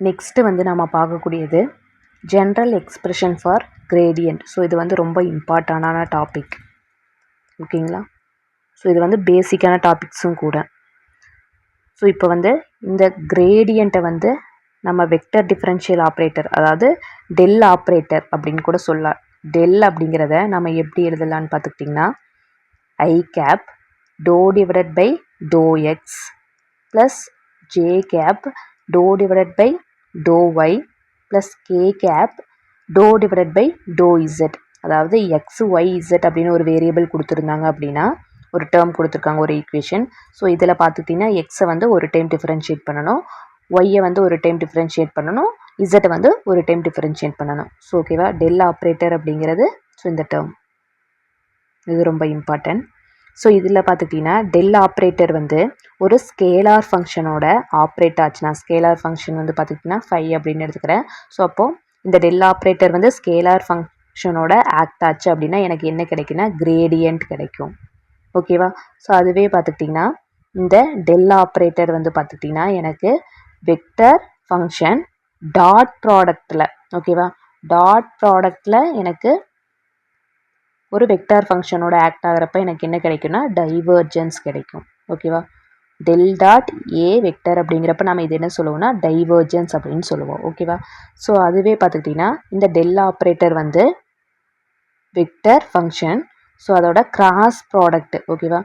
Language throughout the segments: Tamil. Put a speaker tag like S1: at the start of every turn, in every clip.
S1: நெக்ஸ்ட்டு வந்து நம்ம பார்க்கக்கூடியது general expression for gradient. So இது வந்து ரொம்ப இம்பார்ட்டண்டான டாபிக், ஓகேங்களா. ஸோ இது வந்து பேசிக்கான டாபிக்ஸும் கூட. ஸோ இப்போ வந்து இந்த கிரேடியண்ட்டை வந்து நம்ம வெக்டர் டிஃபரன்ஷியல் ஆப்ரேட்டர், அதாவது டெல் ஆப்ரேட்டர் அப்படின்னு கூட சொல்லலாம். டெல் அப்படிங்கிறத நம்ம எப்படி எழுதலான்னு பார்த்துக்கிட்டிங்கன்னா I cap to divided by to X plus J cap to divided by to Y plus K cap to divided by to Z. அதாவது எக்ஸ் ஒய் இசட் அப்படின்னு ஒரு வேரியபிள் கொடுத்துருந்தாங்க அப்படின்னா, ஒரு டேர்ம் கொடுத்துருக்காங்க, ஒரு ஈக்குவேஷன். ஸோ இதில் பார்த்துக்கிட்டிங்கன்னா எக்ஸை வந்து ஒரு டைம் டிஃபரன்ஷியேட் பண்ணணும், ஒய்யை வந்து ஒரு டைம் டிஃபரன்ஷியேட் பண்ணணும், இசட்டை வந்து ஒரு டைம் டிஃபரன்ஷியேட் பண்ணணும். ஸோ ஓகேவா, டெல் ஆப்ரேட்டர் அப்படிங்கிறது ஸோ இந்த டேர்ம் இது ரொம்ப இம்பார்ட்டன்ட். ஸோ இதில் பார்த்துக்கிட்டிங்கன்னா டெல் ஆப்ரேட்டர் வந்து ஒரு ஸ்கேலார் ஃபங்க்ஷனோட ஆப்ரேட் ஆச்சுன்னா, ஸ்கேலார் ஃபங்க்ஷன் வந்து பார்த்துக்கிட்டிங்கன்னா 5 அப்படின்னு எடுத்துக்கிறேன். ஸோ அப்போது இந்த டெல் ஆப்ரேட்டர் வந்து ஸ்கேலார் ஃபங்க்ஷனோட ஆக்ட் ஆச்சு அப்படின்னா எனக்கு என்ன கிடைக்குன்னா கிரேடியன்ட் கிடைக்கும், ஓகேவா. ஸோ அதுவே பார்த்துக்கிட்டிங்கன்னா இந்த டெல் ஆப்ரேட்டர் வந்து பார்த்துக்கிட்டிங்கன்னா எனக்கு வெக்டர் ஃபங்க்ஷன் டாட் ப்ராடக்டில், ஓகேவா, டாட் ப்ராடக்டில் எனக்கு ஒரு வெக்டார் ஃபங்க்ஷனோட ஆக்ட் ஆகிறப்ப எனக்கு என்ன கிடைக்கும்னா டைவர்ஜென்ஸ் கிடைக்கும், ஓகேவா. டெல் டாட் ஏ வெக்டர் அப்படிங்கிறப்ப நம்ம இது என்ன சொல்லுவோம்னா டைவர்ஜென்ஸ் அப்படின்னு சொல்லுவோம், ஓகேவா. ஸோ அதுவே பார்த்துக்கிட்டிங்கன்னா இந்த டெல் ஆப்ரேட்டர் வந்து வெக்டர் ஃபங்க்ஷன், ஸோ அதோட கிராஸ் ப்ராடக்ட், ஓகேவா.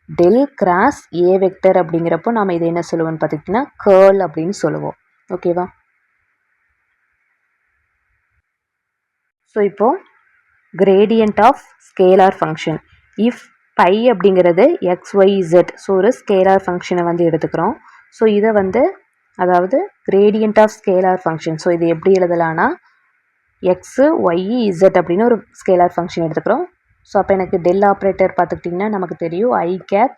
S1: டெல் கிராஸ் ஏ வெக்டர் அப்படிங்கிறப்போ நம்ம இது என்ன சொல்லுவோம்னு பார்த்துக்கிட்டிங்கன்னா கேர்ள் அப்படின்னு சொல்லுவோம், ஓகேவா. ஸோ இப்போது gradient of scalar function if pi அப்படிங்கிறது xyz, ஸோ ஒரு ஸ்கேலார் ஃபங்க்ஷனை வந்து எடுத்துக்கிறோம். ஸோ இதை வந்து அதாவது gradient of scalar function, so இது எப்படி எழுதலான்னா x y z அப்படின்னு ஒரு ஸ்கேலார் ஃபங்க்ஷன் எடுத்துக்கிறோம். ஸோ அப்போ எனக்கு டெல் ஆப்ரேட்டர் பார்த்துக்கிட்டிங்கன்னா நமக்கு தெரியும் I cap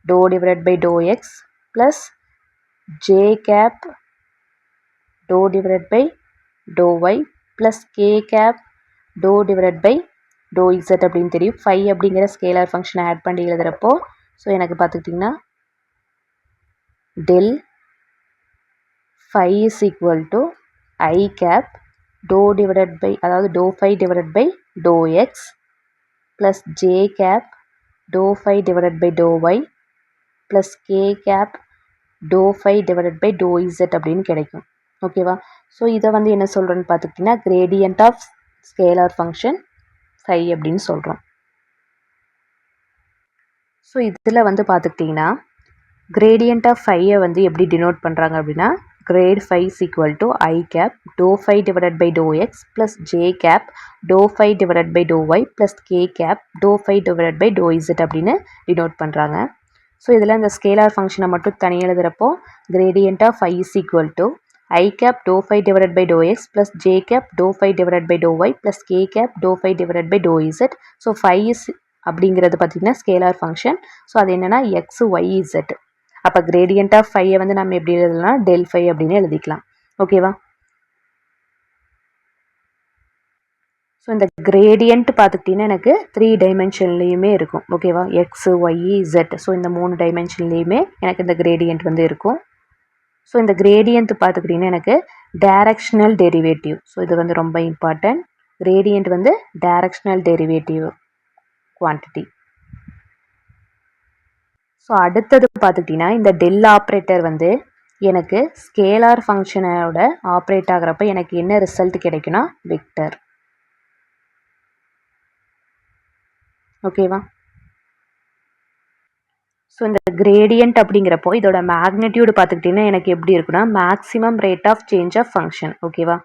S1: to divided by to X plus J cap to divided by to Y plus K cap to divided by to Z அப்படின்னு தெரியும். 5 அப்படிங்கிற ஸ்கேலார் ஃபங்க்ஷனை ஆட் பண்ணி எழுதுகிறப்போ ஸோ எனக்கு பார்த்துக்கிட்டிங்கன்னா del 5 is equal to I cap to divided by, அதாவது dou 5 divided by to X plus J cap dou 5 divided by to Y plus K cap dou 5 divided by to Z அப்படின்னு கிடைக்கும், ஓகேவா. ஸோ இதை வந்து என்ன சொல்கிறேன்னு பார்த்துக்கிட்டிங்கன்னா கிரேடியன்ட் ஆஃப் ஸ்கேலார் ஃபங்க்ஷன் 5 அப்படின்னு சொல்கிறோம். ஸோ இதில் வந்து பார்த்துக்கிட்டிங்கன்னா கிரேடியன்ட் ஆஃப் 5 வந்து எப்படி டினோட் பண்ணுறாங்க அப்படின்னா grad 5 is equal to I cap dou 5 divided by to X plus J cap dou 5 divided by to Y plus K cap dou 5 divided by to Z அப்படின்னு டினோட் பண்ணுறாங்க. ஸோ இதில் இந்த ஸ்கேலார் ஃபங்க்ஷனை மட்டும் தனியாக எழுதுகிறப்போ gradient of 5 is equal to I cap dou 5 divided by dou x plus j cap dou 5 divided by dou y plus k cap dou 5 divided by dou z. So 5 is அப்படிங்கிறது பார்த்தீங்கன்னா ஸ்கேலார் ஃபங்க்ஷன். ஸோ அது என்னென்னா எக்ஸ் ஒய் இசட். அப்போ கிரேடியன்ட் ஆஃப் 5 வந்து நம்ம எப்படி எழுதலாம் டெல் 5 அப்படின்னு எழுதிக்கலாம், ஓகேவா. ஸோ இந்த கிரேடியன்ட் பார்த்துக்கிட்டிங்கன்னா எனக்கு 3 டைமென்ஷன்லேயுமே இருக்கும், ஓகேவா. எக்ஸ் ஒய் இசட், ஸோ இந்த 3 டைமென்ஷன்லேயுமே எனக்கு இந்த கிரேடியன்ட் வந்து இருக்கும். ஸோ இந்த கிரேடியன்ட் பார்த்துக்கிட்டிங்கன்னா எனக்கு டைரக்ஷனல் டெரிவேட்டிவ், ஸோ இது வந்து ரொம்ப இம்பார்ட்டன்ட். கிரேடியன்ட் வந்து டைரக்ஷனல் டெரிவேட்டிவ் குவான்டிட்டி. ஸோ அடுத்தது பார்த்துக்கிட்டிங்கன்னா இந்த டெல் ஆப்ரேட்டர் வந்து எனக்கு ஸ்கேலார் ஃபங்க்ஷனோட ஆப்ரேட் ஆகிறப்ப எனக்கு என்ன ரிசல்ட் கிடைக்குன்னா வெக்டர், ஓகேவா. ஸோ இந்த கிரேடியன்ட் அப்படிங்கிறப்போ இதோட மேக்னிடியூடு பார்த்துக்கிட்டிங்கன்னா எனக்கு எப்படி இருக்குன்னா maximum rate of change of function, ஓகேவா.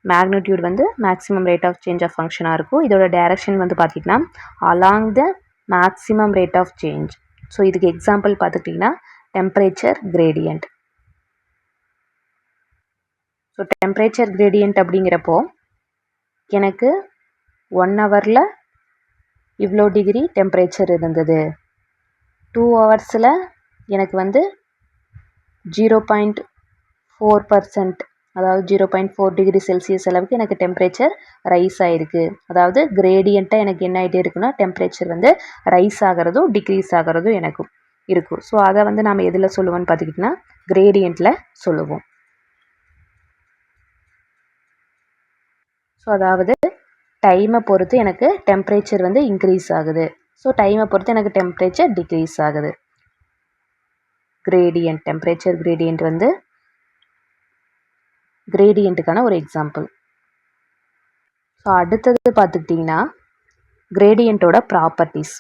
S1: மேக்னிடியூட் வந்து maximum rate of change of ஃபங்க்ஷனாக இருக்கும். இதோட டைரக்ஷன் வந்து பார்த்திங்கன்னா along the maximum rate of change. So இதுக்கு எக்ஸாம்பிள் பார்த்துக்கிட்டிங்கன்னா temperature gradient. So temperature gradient அப்படிங்கிறப்போ எனக்கு 1 ஹவரில் இவ்வளோ டிகிரி டெம்பரேச்சர் இருந்தது, 2 ஹவர்ஸில் எனக்கு வந்து 0.4%, அதாவது 0.4 டிகிரி செல்சியஸ் அளவுக்கு எனக்கு டெம்பரேச்சர் ரைஸ் ஆகிருக்கு. அதாவது கிரேடியண்ட்டாக எனக்கு என்ன ஆகிட்டே இருக்குன்னா டெம்பரேச்சர் வந்து ரைஸ் ஆகிறதும் டிக்ரீஸ் ஆகிறதும் எனக்கும் இருக்கும். ஸோ அதை வந்து நாம் எதில் சொல்லுவோம்னு பார்த்துக்கிட்டிங்கன்னா கிரேடியண்ட்டில் சொல்லுவோம், ஸோ அதாவது டைமை பொறுத்து எனக்கு டெம்பரேச்சர் வந்து இன்க்ரீஸ் ஆகுது. ஸோ டைமை பொறுத்து எனக்கு டெம்பரேச்சர் டிக்ரீஸ் ஆகுது. கிரேடியன்ட், டெம்பரேச்சர் கிரேடியன்ட் வந்து கிரேடியண்ட்டுக்கான ஒரு எக்ஸாம்பிள். ஸோ அடுத்தது பார்த்துக்கிட்டிங்கன்னா கிரேடியண்ட்டோட ப்ராப்பர்ட்டிஸ்.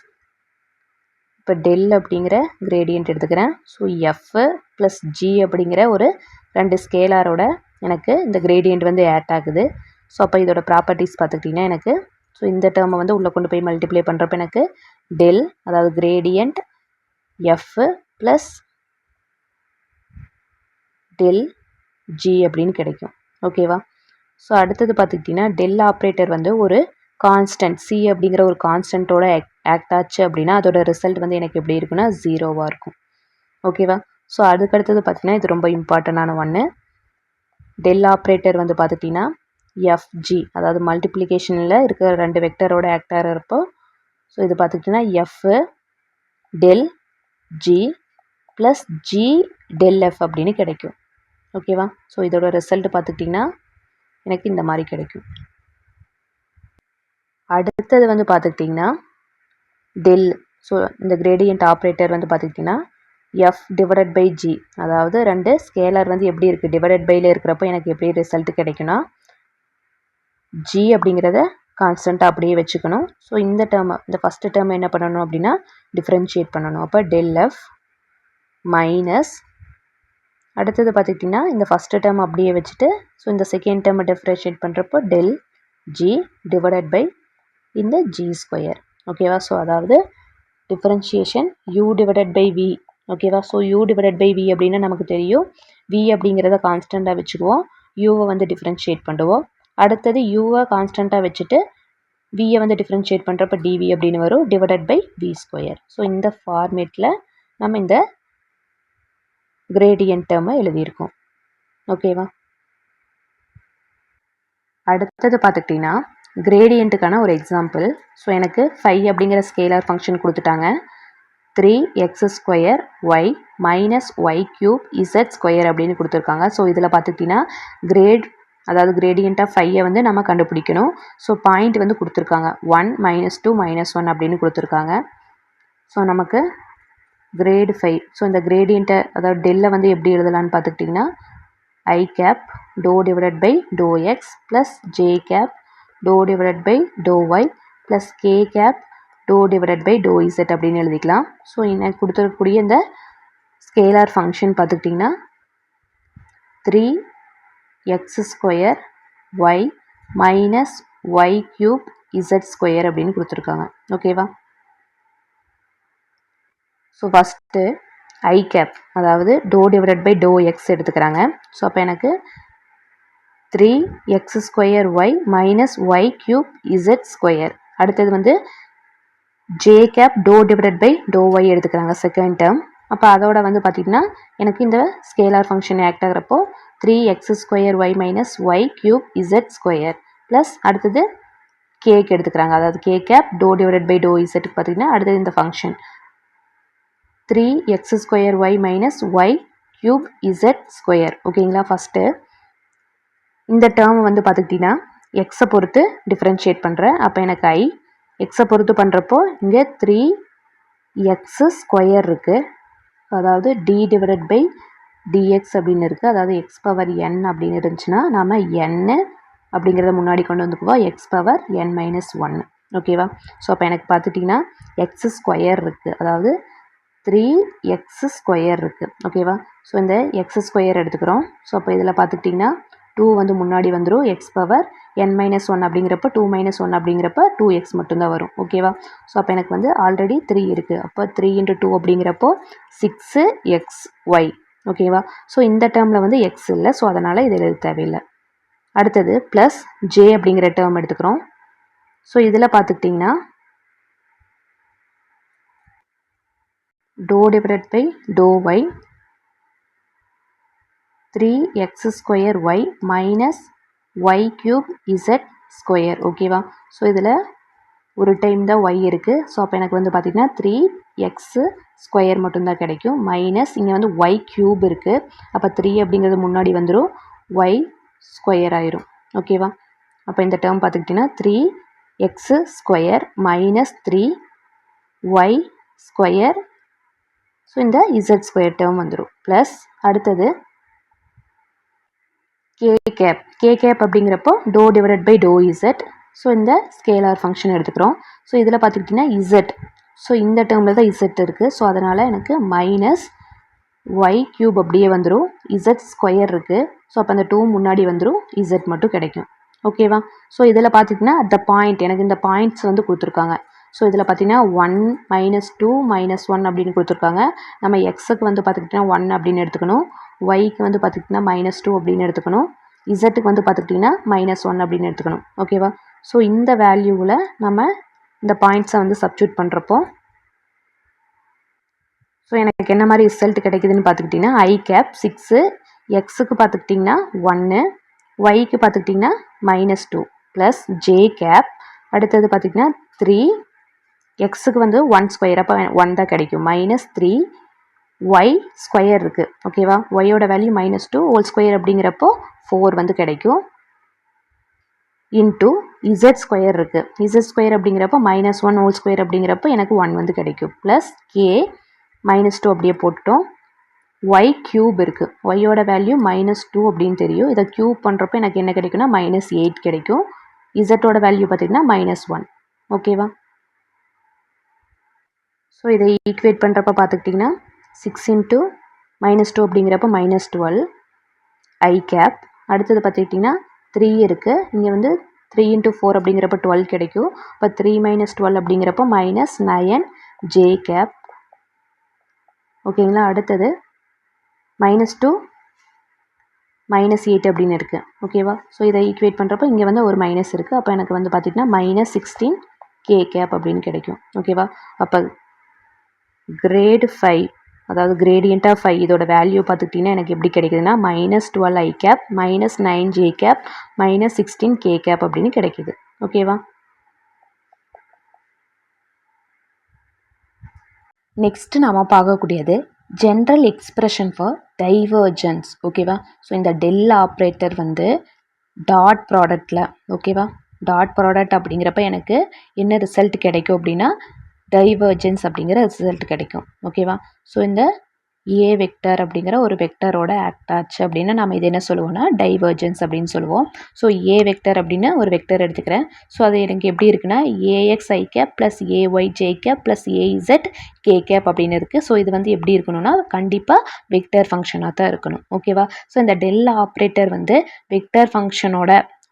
S1: இப்போ டெல் அப்படிங்கிற கிரேடியன்ட் எடுத்துக்கிறேன். ஸோ எஃப் ப்ளஸ் ஜி அப்படிங்கிற ஒரு 2 ஸ்கேலாரோட எனக்கு இந்த கிரேடியன்ட் வந்து ஆட் ஆகுது. ஸோ அப்போ இதோட ப்ராப்பர்ட்டிஸ் பார்த்துக்கிட்டிங்கன்னா எனக்கு ஸோ இந்த டேர்மை வந்து உள்ளே கொண்டு போய் மல்டிப்ளை பண்ணுறப்ப எனக்கு டெல் அதாவது gradient F plus del G அப்படின்னு கிடைக்கும். ஓகேவா? ஸோ அடுத்தது பார்த்துக்கிட்டிங்கன்னா டெல் ஆப்ரேட்டர் வந்து ஒரு கான்ஸ்டன்ட் சி அப்படிங்கிற ஒரு கான்ஸ்டன்ட்டோட ஆக்ட் ஆச்சு அப்படின்னா அதோட ரிசல்ட் வந்து எனக்கு எப்படி இருக்குன்னா 0வாக இருக்கும். ஓகேவா? ஸோ அதுக்கடுத்தது பார்த்திங்கன்னா இது ரொம்ப இம்பார்ட்டண்டான ஒன்று. டெல் ஆப்ரேட்டர் வந்து பார்த்துக்கிட்டிங்கன்னா எஃப்ஜி அதாவது மல்டிப்ளிகேஷனில் இருக்கிற 2 வெக்டரோட ஆக்ட் ஆகிறப்போ ஸோ இது பார்த்துக்கிட்டிங்கன்னா F del G plus G del F அப்படின்னு கிடைக்கும். ஓகேவா? ஸோ இதோட ரிசல்ட் பார்த்துக்கிட்டிங்கன்னா எனக்கு இந்த மாதிரி கிடைக்கும். அடுத்தது வந்து பார்த்துக்கிட்டிங்கன்னா டெல். ஸோ இந்த கிரேடியன்ட் ஆப்ரேட்டர் வந்து பார்த்துக்கிட்டிங்கன்னா எஃப் டிவைடட் பை ஜி அதாவது 2 ஸ்கேலர் வந்து எப்படி இருக்குது டிவைடட் பையில் இருக்கிறப்போ எனக்கு எப்படி ரிசல்ட் கிடைக்குன்னா ஜி அப்படிங்கிறத கான்ஸ்டண்ட்டாக அப்படியே வச்சுக்கணும். ஸோ இந்த டேர்மை இந்த ஃபஸ்ட்டு டேர்மை என்ன பண்ணணும் அப்படின்னா டிஃப்ரென்ஷியேட் பண்ணணும். அப்போ டெல் எஃப் மைனஸ் அடுத்தது பார்த்துக்கிட்டிங்கன்னா இந்த ஃபஸ்ட்டு டேர்ம் அப்படியே வச்சுட்டு ஸோ இந்த செகண்ட் டேர்மை டிஃப்ரென்ஷியேட் பண்ணுறப்போ டெல் ஜி டிவைடட் பை இந்த ஜி ஸ்கொயர். ஓகேவா? ஸோ அதாவது differentiation u divided by v. ஓகேவா? So u divided by v அப்படின்னா நமக்கு தெரியும் v அப்படிங்கிறத கான்ஸ்டண்ட்டாக வச்சுக்குவோம், யூவை வந்து டிஃப்ரென்ஷியேட் பண்ணுவோம். அடுத்தது யூவை கான்ஸ்டண்ட்டாக வச்சுட்டு வியை வந்து டிஃப்ரென்ஷியேட் பண்ணுறப்ப dv அப்படின்னு வரும் divided by v square. So இந்த ஃபார்மேட்டில் நம்ம இந்த கிரேடியன்ட் டேர்மை எழுதியிருக்கோம். ஓகேவா? அடுத்தது பார்த்துக்கிட்டிங்கன்னா கிரேடியண்ட்டுக்கான ஒரு எக்ஸாம்பிள். ஸோ எனக்கு 5 அப்படிங்கிற ஸ்கேலார் ஃபங்க்ஷன் கொடுத்துட்டாங்க. 3x² y minus y cube z square அப்படின்னு கொடுத்துருக்காங்க. ஸோ இதில் பார்த்துக்கிட்டிங்கன்னா அதாவது கிரேடியன்ட் ஆஃப் 5 வந்து நம்ம கண்டுபிடிக்கணும். ஸோ பாயிண்ட் வந்து கொடுத்துருக்காங்க 1 -2 -1 அப்படின்னு கொடுத்துருக்காங்க. ஸோ நமக்கு கிரேட் 5. ஸோ இந்த கிரேடியண்ட்டை அதாவது டெல்லை வந்து எப்படி எழுதலான்னு பார்த்துக்கிட்டிங்கன்னா i cap doh divided by to X plus J cap to divided by to Y plus K cap to divided by to Z அப்படின்னு எழுதிக்கலாம். ஸோ எனக்கு கொடுத்துருக்கக்கூடிய இந்த ஸ்கேலார் ஃபங்க்ஷன் பார்த்துக்கிட்டிங்கன்னா 3x² y minus y cube z square அப்படின்னு கொடுத்துருக்காங்க. ஓகேவா? ஸோ ஃபஸ்ட்டு ஐ கேப் அதாவது டோ டிவைடட் பை டோ எக்ஸ் எடுத்துக்கிறாங்க. ஸோ அப்போ எனக்கு 3x² y minus y cube z square. அடுத்தது வந்து j cap to divided by to y எடுத்துக்கிறாங்க செகண்ட் டேர்ம். அப்போ அதோட வந்து பார்த்திங்கன்னா எனக்கு இந்த ஸ்கேலார் ஃபங்க்ஷன் ஆக்ட் ஆகிறப்போ 3x² y minus y cube z square plus அடுத்தது கேக்கு எடுத்துக்கிறாங்க அதாவது k cap to divided by doh இசட்டுக்கு பார்த்திங்கன்னா அடுத்தது இந்த function 3x² y minus y cube z square. ஓகேங்களா? ஃபஸ்ட்டு இந்த டேர்ம் வந்து பார்த்துக்கிட்டிங்கன்னா எக்ஸை பொறுத்து டிஃப்ரென்ஷியேட் பண்ணுறேன். அப்போ எனக்கு ஐ எக்ஸை பொறுத்து பண்ணுறப்போ இங்கே 3x² இருக்குது. அதாவது டி டிவைடட் பை டிஎக்ஸ் அப்படின்னு இருக்குது. அதாவது x பவர் n அப்படின்னு இருந்துச்சுன்னா நாம் n அப்படிங்கிறத முன்னாடி கொண்டு வந்துக்குவோம் x பவர் n - 1. ஓகேவா? ஸோ அப்போ எனக்கு பார்த்துட்டிங்கன்னா x² இருக்குது அதாவது 3x² இருக்குது. ஓகேவா? ஸோ இந்த x² எடுத்துக்கிறோம். ஸோ அப்போ இதில் பார்த்துக்கிட்டிங்கன்னா 2 வந்து முன்னாடி வந்துடும் x பவர் n - 1 அப்படிங்கிறப்ப 2 - 1 அப்படிங்கிறப்ப 2x மட்டும்தான் வரும். ஓகேவா? ஸோ அப்போ எனக்கு வந்து ஆல்ரெடி 3 இருக்குது. அப்போ 3 × 2 அப்படிங்கிறப்போ 6xy. ஓகேவா? ஸோ இந்த டேர்மில் வந்து x இல்லை. ஸோ அதனால் இது எழுத தேவையில்லை. அடுத்தது ப்ளஸ் ஜே அப்படிங்கிற டேர்ம் எடுத்துக்கிறோம். ஸோ இதில் பார்த்துக்கிட்டிங்கன்னா doh divided by to y 3x² y minus y cube z square. ஓகேவா? ஸோ இதில் ஒரு டைம் தான் y இருக்குது. ஸோ அப்போ எனக்கு வந்து பார்த்திங்கன்னா 3x² மட்டும்தான் கிடைக்கும். மைனஸ் இங்கே வந்து ஒய் க்யூப் இருக்குது. அப்போ 3 அப்படிங்கிறது முன்னாடி வந்துடும் y² ஆயிரும். ஓகேவா? அப்போ இந்த டேர்ம் பார்த்துக்கிட்டிங்கன்னா 3x² minus 3y square. So இந்த z² டேர்ம் வந்துடும். ப்ளஸ் அடுத்தது கே கேப் அப்படிங்கிறப்போ doh divided by to z. So இந்த ஸ்கேலார் ஃபங்க்ஷன் எடுத்துக்கிறோம். ஸோ இதில் பார்த்துக்கிட்டிங்கன்னா இசட். ஸோ இந்த டேர்மில் தான் இசட் இருக்குது. ஸோ அதனால் எனக்கு மைனஸ் y³ அப்படியே வந்துடும். z² இருக்குது. ஸோ அப்போ அந்த 2 முன்னாடி வந்துடும். z மட்டும் கிடைக்கும். ஓகேவா? ஸோ இதில் பார்த்திங்கன்னா த பாயிண்ட் எனக்கு இந்த பாயிண்ட்ஸ் வந்து கொடுத்துருக்காங்க. ஸோ இதில் பார்த்திங்கன்னா 1 -2 -1 அப்படின்னு கொடுத்துருக்காங்க. நம்ம எக்ஸுக்கு வந்து பார்த்துக்கிட்டிங்கன்னா 1 அப்படின்னு எடுத்துக்கணும். ஒய்க்கு வந்து பார்த்துக்கிட்டிங்கன்னா -2 அப்படின்னு எடுத்துக்கணும். இசட்டுக்கு வந்து பார்த்துக்கிட்டிங்கன்னா -1 அப்படின்னு எடுத்துக்கணும். ஓகேவா? ஸோ இந்த வேல்யூவில் நம்ம இந்த பாயிண்ட்ஸை வந்து சப்ஸ்டிட்யூட் பண்ணுறப்போ ஸோ எனக்கு என்ன மாதிரி ரிசல்ட் கிடைக்குதுன்னு பார்த்துக்கிட்டிங்கன்னா i/6, எக்ஸுக்கு பார்த்துக்கிட்டிங்கன்னா 1, ஒய்க்கு பார்த்துக்கிட்டிங்கன்னா -2 ப்ளஸ் j/, அடுத்தது பார்த்திங்கன்னா 3, எக்ஸுக்கு வந்து 1² அப்போ 1 தான் கிடைக்கும். -3y² இருக்குது. ஓகேவா? ஒய்யோட வேல்யூ -2 ஹோல்² அப்படிங்கிறப்போ 4 வந்து கிடைக்கும். இன்ட்டு z² இருக்குது. z² அப்படிங்கிறப்போ -1 ஹோல்² அப்படிங்கிறப்போ எனக்கு 1 வந்து கிடைக்கும். ப்ளஸ் k -2 அப்படியே போட்டுட்டோம். y³ இருக்குது. ஒய்யோட வேல்யூ -2 அப்படின்னு தெரியும். இதை க்யூப் பண்ணுறப்போ எனக்கு என்ன கிடைக்கும்னா -8 கிடைக்கும். இசட்டோட வேல்யூ பார்த்திங்கன்னா -1. ஓகேவா? ஸோ இதை ஈக்குவேட் பண்ணுறப்ப பார்த்துக்கிட்டிங்கன்னா 6 × -2 அப்படிங்கிறப்ப -12 i/. அடுத்தது பார்த்துக்கிட்டிங்கன்னா 3 இருக்குது. இங்கே வந்து 3 × 4 அப்படிங்கிறப்ப 12 கிடைக்கும். இப்போ 3 - 12 அப்படிங்கிறப்போ -9 j/. ஓகேங்களா? அடுத்தது -2 -8 அப்படின்னு இருக்குது. ஓகேவா? ஸோ இதை ஈக்குவேட் பண்ணுறப்போ இங்கே வந்து ஒரு மைனஸ் இருக்குது. அப்போ எனக்கு வந்து பார்த்திங்கன்னா -16 k/, அப்படின்னு கிடைக்கும். ஓகேவா? அப்போ கிரேட் 5 அதாவது கிரேடியன்ட் ஆஃப் 5 இதோட வேல்யூ பார்த்துக்கிட்டிங்கன்னா எனக்கு எப்படி கிடைக்குதுன்னா -12 i/, -9 j/, -16 k/, அப்படின்னு கிடைக்குது. ஓகேவா? நெக்ஸ்ட் நாம் பார்க்கக்கூடியது ஜென்ரல் எக்ஸ்பிரஷன் ஃபார் டைவர்ஜென்ஸ். ஓகேவா? ஸோ இந்த டெல் ஆப்ரேட்டர் வந்து டாட் ப்ராடக்டில், ஓகேவா, டாட் ப்ராடக்ட் அப்படிங்கிறப்ப எனக்கு என்ன ரிசல்ட் கிடைக்கும் அப்படின்னா டைவர்ஜென்ஸ் அப்படிங்கிற ரிசல்ட் கிடைக்கும். ஓகேவா? ஸோ இந்த ஏ வெக்டர் அப்படிங்கிற ஒரு வெக்டரோட ஆக்ட் ஆச்சு அப்படின்னா நம்ம இது என்ன சொல்லுவோம்னா டைவர்ஜென்ஸ் அப்படின்னு சொல்லுவோம். ஸோ ஏ வெக்டர் அப்படின்னு ஒரு வெக்டர் எடுத்துக்கிறேன். ஸோ அது எனக்கு எப்படி இருக்குன்னா AXi/ + AYJ/ + AZK/ அப்படின்னு இருக்குது. ஸோ இது வந்து எப்படி இருக்கணும்னா கண்டிப்பாக வெக்டர் ஃபங்க்ஷனாக தான் இருக்கணும். ஓகேவா? ஸோ இந்த டெல் ஆப்ரேட்டர் வந்து வெக்டர் ஃபங்க்ஷனோட,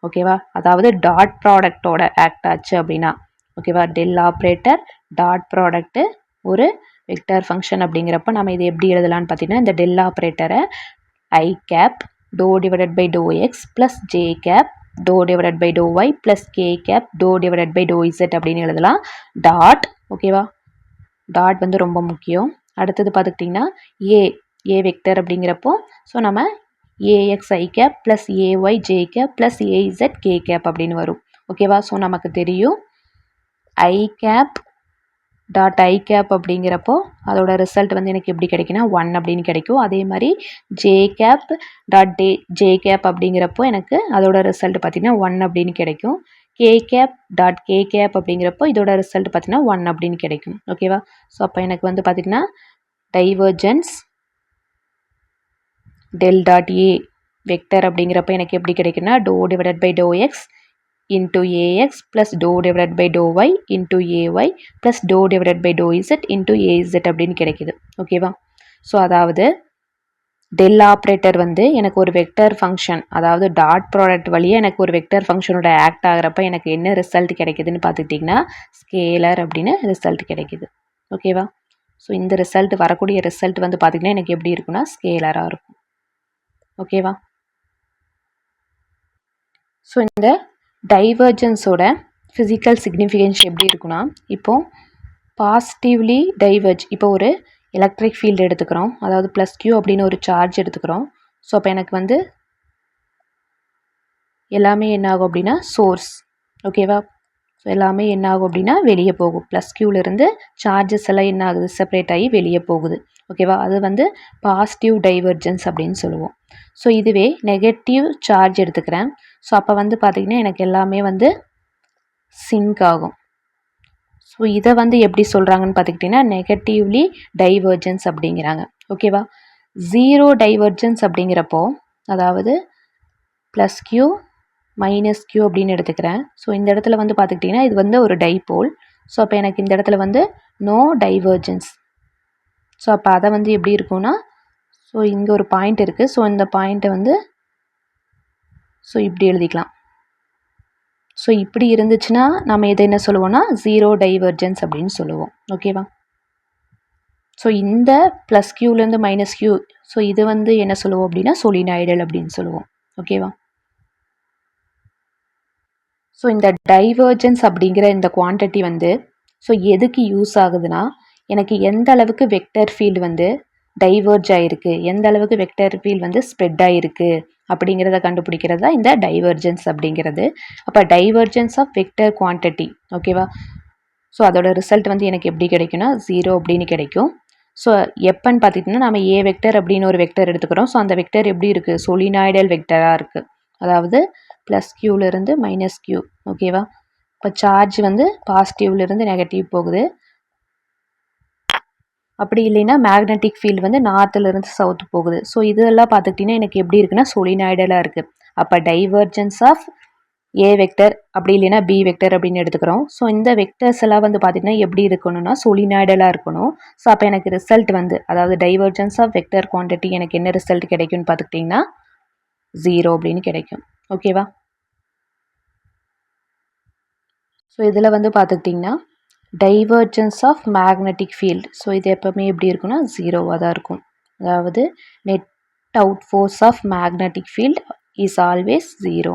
S1: ஓகேவா, அதாவது டாட் ப்ராடக்டோட ஆக்ட் ஆச்சு அப்படின்னா, ஓகேவா, டெல் ஆப்ரேட்டர் டாட் ப்ராடக்ட்டு ஒரு வெக்டர் ஃபங்க்ஷன் அப்படிங்கிறப்ப நம்ம இது எப்படி எழுதலான்னு பார்த்தீங்கன்னா இந்த டெல் ஆப்ரேட்டரை i/, டோ divided by to X plus j/, டோ divided by to Y plus k/, டோ டிவைடட் பை டோ இசட் அப்படின்னு எழுதலாம். டாட், ஓகேவா, டாட் வந்து ரொம்ப முக்கியம். அடுத்தது பார்த்துக்கிட்டிங்கன்னா ஏ வெக்டர் அப்படிங்கிறப்போ ஸோ நம்ம AXi/ + AYJ/ + AZK/ அப்படின்னு வரும். ஓகேவா? ஸோ நமக்கு தெரியும் i/, டாட் i/, அப்படிங்கிறப்போ அதோட ரிசல்ட் வந்து எனக்கு எப்படி கிடைக்குன்னா 1 அப்படின்னு கிடைக்கும். அதே மாதிரி j/, டாட் j/, அப்படிங்கிறப்போ எனக்கு அதோட ரிசல்ட் பார்த்திங்கன்னா 1 அப்படின்னு கிடைக்கும். k/, டாட் k/, அப்படிங்கிறப்போ இதோட ரிசல்ட் பார்த்திங்கன்னா 1 அப்படின்னு கிடைக்கும். ஓகேவா? ஸோ அப்போ எனக்கு வந்து பார்த்திங்கன்னா divergence del dot A vector அப்படிங்கிறப்ப எனக்கு எப்படி கிடைக்குன்னா டோ divided by to x into AX plus dou divided by dou Y into AY plus dou divided by dou Z into AZ அப்படின்னு கிடைக்குது. ஓகேவா? ஸோ அதாவது டெல் ஆப்ரேட்டர் வந்து எனக்கு ஒரு வெக்டர் ஃபங்க்ஷன், அதாவது டாட் ப்ராடக்ட் வழியாக எனக்கு ஒரு வெக்டர் ஃபங்க்ஷனோட ஆக்ட் ஆகிறப்ப எனக்கு என்ன ரிசல்ட் கிடைக்குதுன்னு பார்த்துக்கிட்டிங்கன்னா ஸ்கேலர் அப்படின்னு ரிசல்ட் கிடைக்குது. ஓகேவா? ஸோ இந்த ரிசல்ட் வரக்கூடிய ரிசல்ட் வந்து பார்த்திங்கன்னா எனக்கு எப்படி இருக்குன்னா ஸ்கேலராக இருக்கும். ஓகேவா? ஸோ இந்த டைவர்ஜென்ஸோட ஃபிசிக்கல் சிக்னிஃபிகன்ஸ் எப்படி இருக்குன்னா, இப்போது பாசிட்டிவ்லி டைவர்ஜ், இப்போ ஒரு எலக்ட்ரிக் ஃபீல்டு எடுத்துக்கிறோம், அதாவது +q அப்படின்னு ஒரு சார்ஜ் எடுத்துக்கிறோம். ஸோ அப்போ எனக்கு வந்து எல்லாமே என்ன ஆகும் அப்படின்னா சோர்ஸ், ஓகேவா, ஸோ எல்லாமே என்ன ஆகும் அப்படின்னா வெளியே போகும். +qலேருந்து சார்ஜஸ் எல்லாம் என்ன ஆகுது, செப்பரேட் ஆகி வெளியே போகுது. ஓகேவா? அது வந்து பாசிட்டிவ் டைவர்ஜென்ஸ் அப்படின்னு சொல்லுவோம். ஸோ இதுவே நெகட்டிவ் சார்ஜ் எடுத்துக்கிறேன். ஸோ அப்போ வந்து பார்த்திங்கன்னா எனக்கு எல்லாமே வந்து சிங்க் ஆகும். ஸோ இதை வந்து எப்படி சொல்கிறாங்கன்னு பார்த்துக்கிட்டிங்கன்னா நெகட்டிவ்லி டைவர்ஜென்ஸ் அப்படிங்கிறாங்க. ஓகேவா? ஜீரோ டைவர்ஜென்ஸ் அப்படிங்கிறப்போ அதாவது ப்ளஸ் க்யூ மைனஸ் க்யூ அப்படின்னு எடுத்துக்கிறேன். ஸோ இந்த இடத்துல வந்து பார்த்துக்கிட்டிங்கன்னா இது வந்து ஒரு டைபோல். ஸோ அப்போ எனக்கு இந்த இடத்துல வந்து நோ டைவர்ஜென்ஸ். ஸோ அப்போ அதை வந்து எப்படி இருக்கும்னா ஸோ இங்கே ஒரு பாயிண்ட் இருக்குது. ஸோ இந்த பாயிண்ட்டை வந்து ஸோ இப்படி எழுதிக்கலாம். ஸோ இப்படி இருந்துச்சுன்னா நம்ம இதை என்ன சொல்லுவோம்னா ஜீரோ டைவர்ஜென்ஸ் அப்படின்னு சொல்லுவோம். ஓகேவா? ஸோ இந்த ப்ளஸ் க்யூலேருந்து மைனஸ் க்யூ ஸோ இது வந்து என்ன சொல்லுவோம் அப்படின்னா சொலினாய்டல் அப்படின்னு சொல்லுவோம். ஓகேவா? ஸோ இந்த டைவர்ஜென்ஸ் அப்படிங்கிற இந்த குவான்டிட்டி வந்து ஸோ எதுக்கு யூஸ் ஆகுதுன்னா எனக்கு எந்த அளவுக்கு வெக்டர் ஃபீல்டு வந்து டைவர்ஜ் ஆகிருக்கு, எந்த அளவுக்கு வெக்டர் ஃபீல்டு வந்து ஸ்ப்ரெட் ஆகிருக்கு அப்படிங்கிறத கண்டுபிடிக்கிறது தான் இந்த டைவர்ஜென்ஸ் அப்படிங்கிறது. அப்போ டைவர்ஜென்ஸ் ஆஃப் வெக்டர் குவான்டிட்டி. ஓகேவா? ஸோ அதோட ரிசல்ட் வந்து எனக்கு எப்படி கிடைக்கும்னா 0 அப்படின்னு கிடைக்கும். ஸோ எப்போன்னு பார்த்திங்கன்னா நம்ம ஏ வெக்டர் அப்படின்னு ஒரு வெக்டர் எடுத்துக்கிறோம். ஸோ அந்த வெக்டர் எப்படி இருக்குது? சொலினாய்டல் வெக்டராக இருக்குது. அதாவது ப்ளஸ் க்யூலேருந்து மைனஸ் க்யூ. ஓகேவா? இப்போ சார்ஜ் வந்து பாசிட்டிவ்லேருந்து நெகட்டிவ் போகுது. அப்படி இல்லைன்னா மேக்னெட்டிக் ஃபீல்டு வந்து நார்த்துலேருந்து சவுத் போகுது. ஸோ இதெல்லாம் பார்த்துக்கிட்டிங்கன்னா எனக்கு எப்படி இருக்குன்னா சொலினாய்டலாக இருக்குது. அப்போ டைவர்ஜென்ஸ் ஆஃப் ஏ வெக்டர் அப்படி இல்லைன்னா பி வெக்டர் அப்படின்னு எடுத்துக்கிறோம். ஸோ இந்த வெக்டர்ஸ் எல்லாம் வந்து பார்த்திங்கன்னா எப்படி இருக்கணும்னா சொலினாய்டலாக இருக்கணும். ஸோ அப்போ எனக்கு ரிசல்ட் வந்து அதாவது டைவர்ஜென்ஸ் ஆஃப் வெக்டர் குவான்டிட்டி எனக்கு என்ன ரிசல்ட் கிடைக்கும்னு பார்த்துக்கிட்டிங்கன்னா 0 அப்படின்னு கிடைக்கும். ஓகேவா? ஸோ இதில் வந்து பார்த்துக்கிட்டிங்கன்னா divergence of magnetic field so இது எப்போவுமே எப்படி இருக்குன்னா 0வாக தான் இருக்கும். அதாவது net out force of magnetic field is always 0.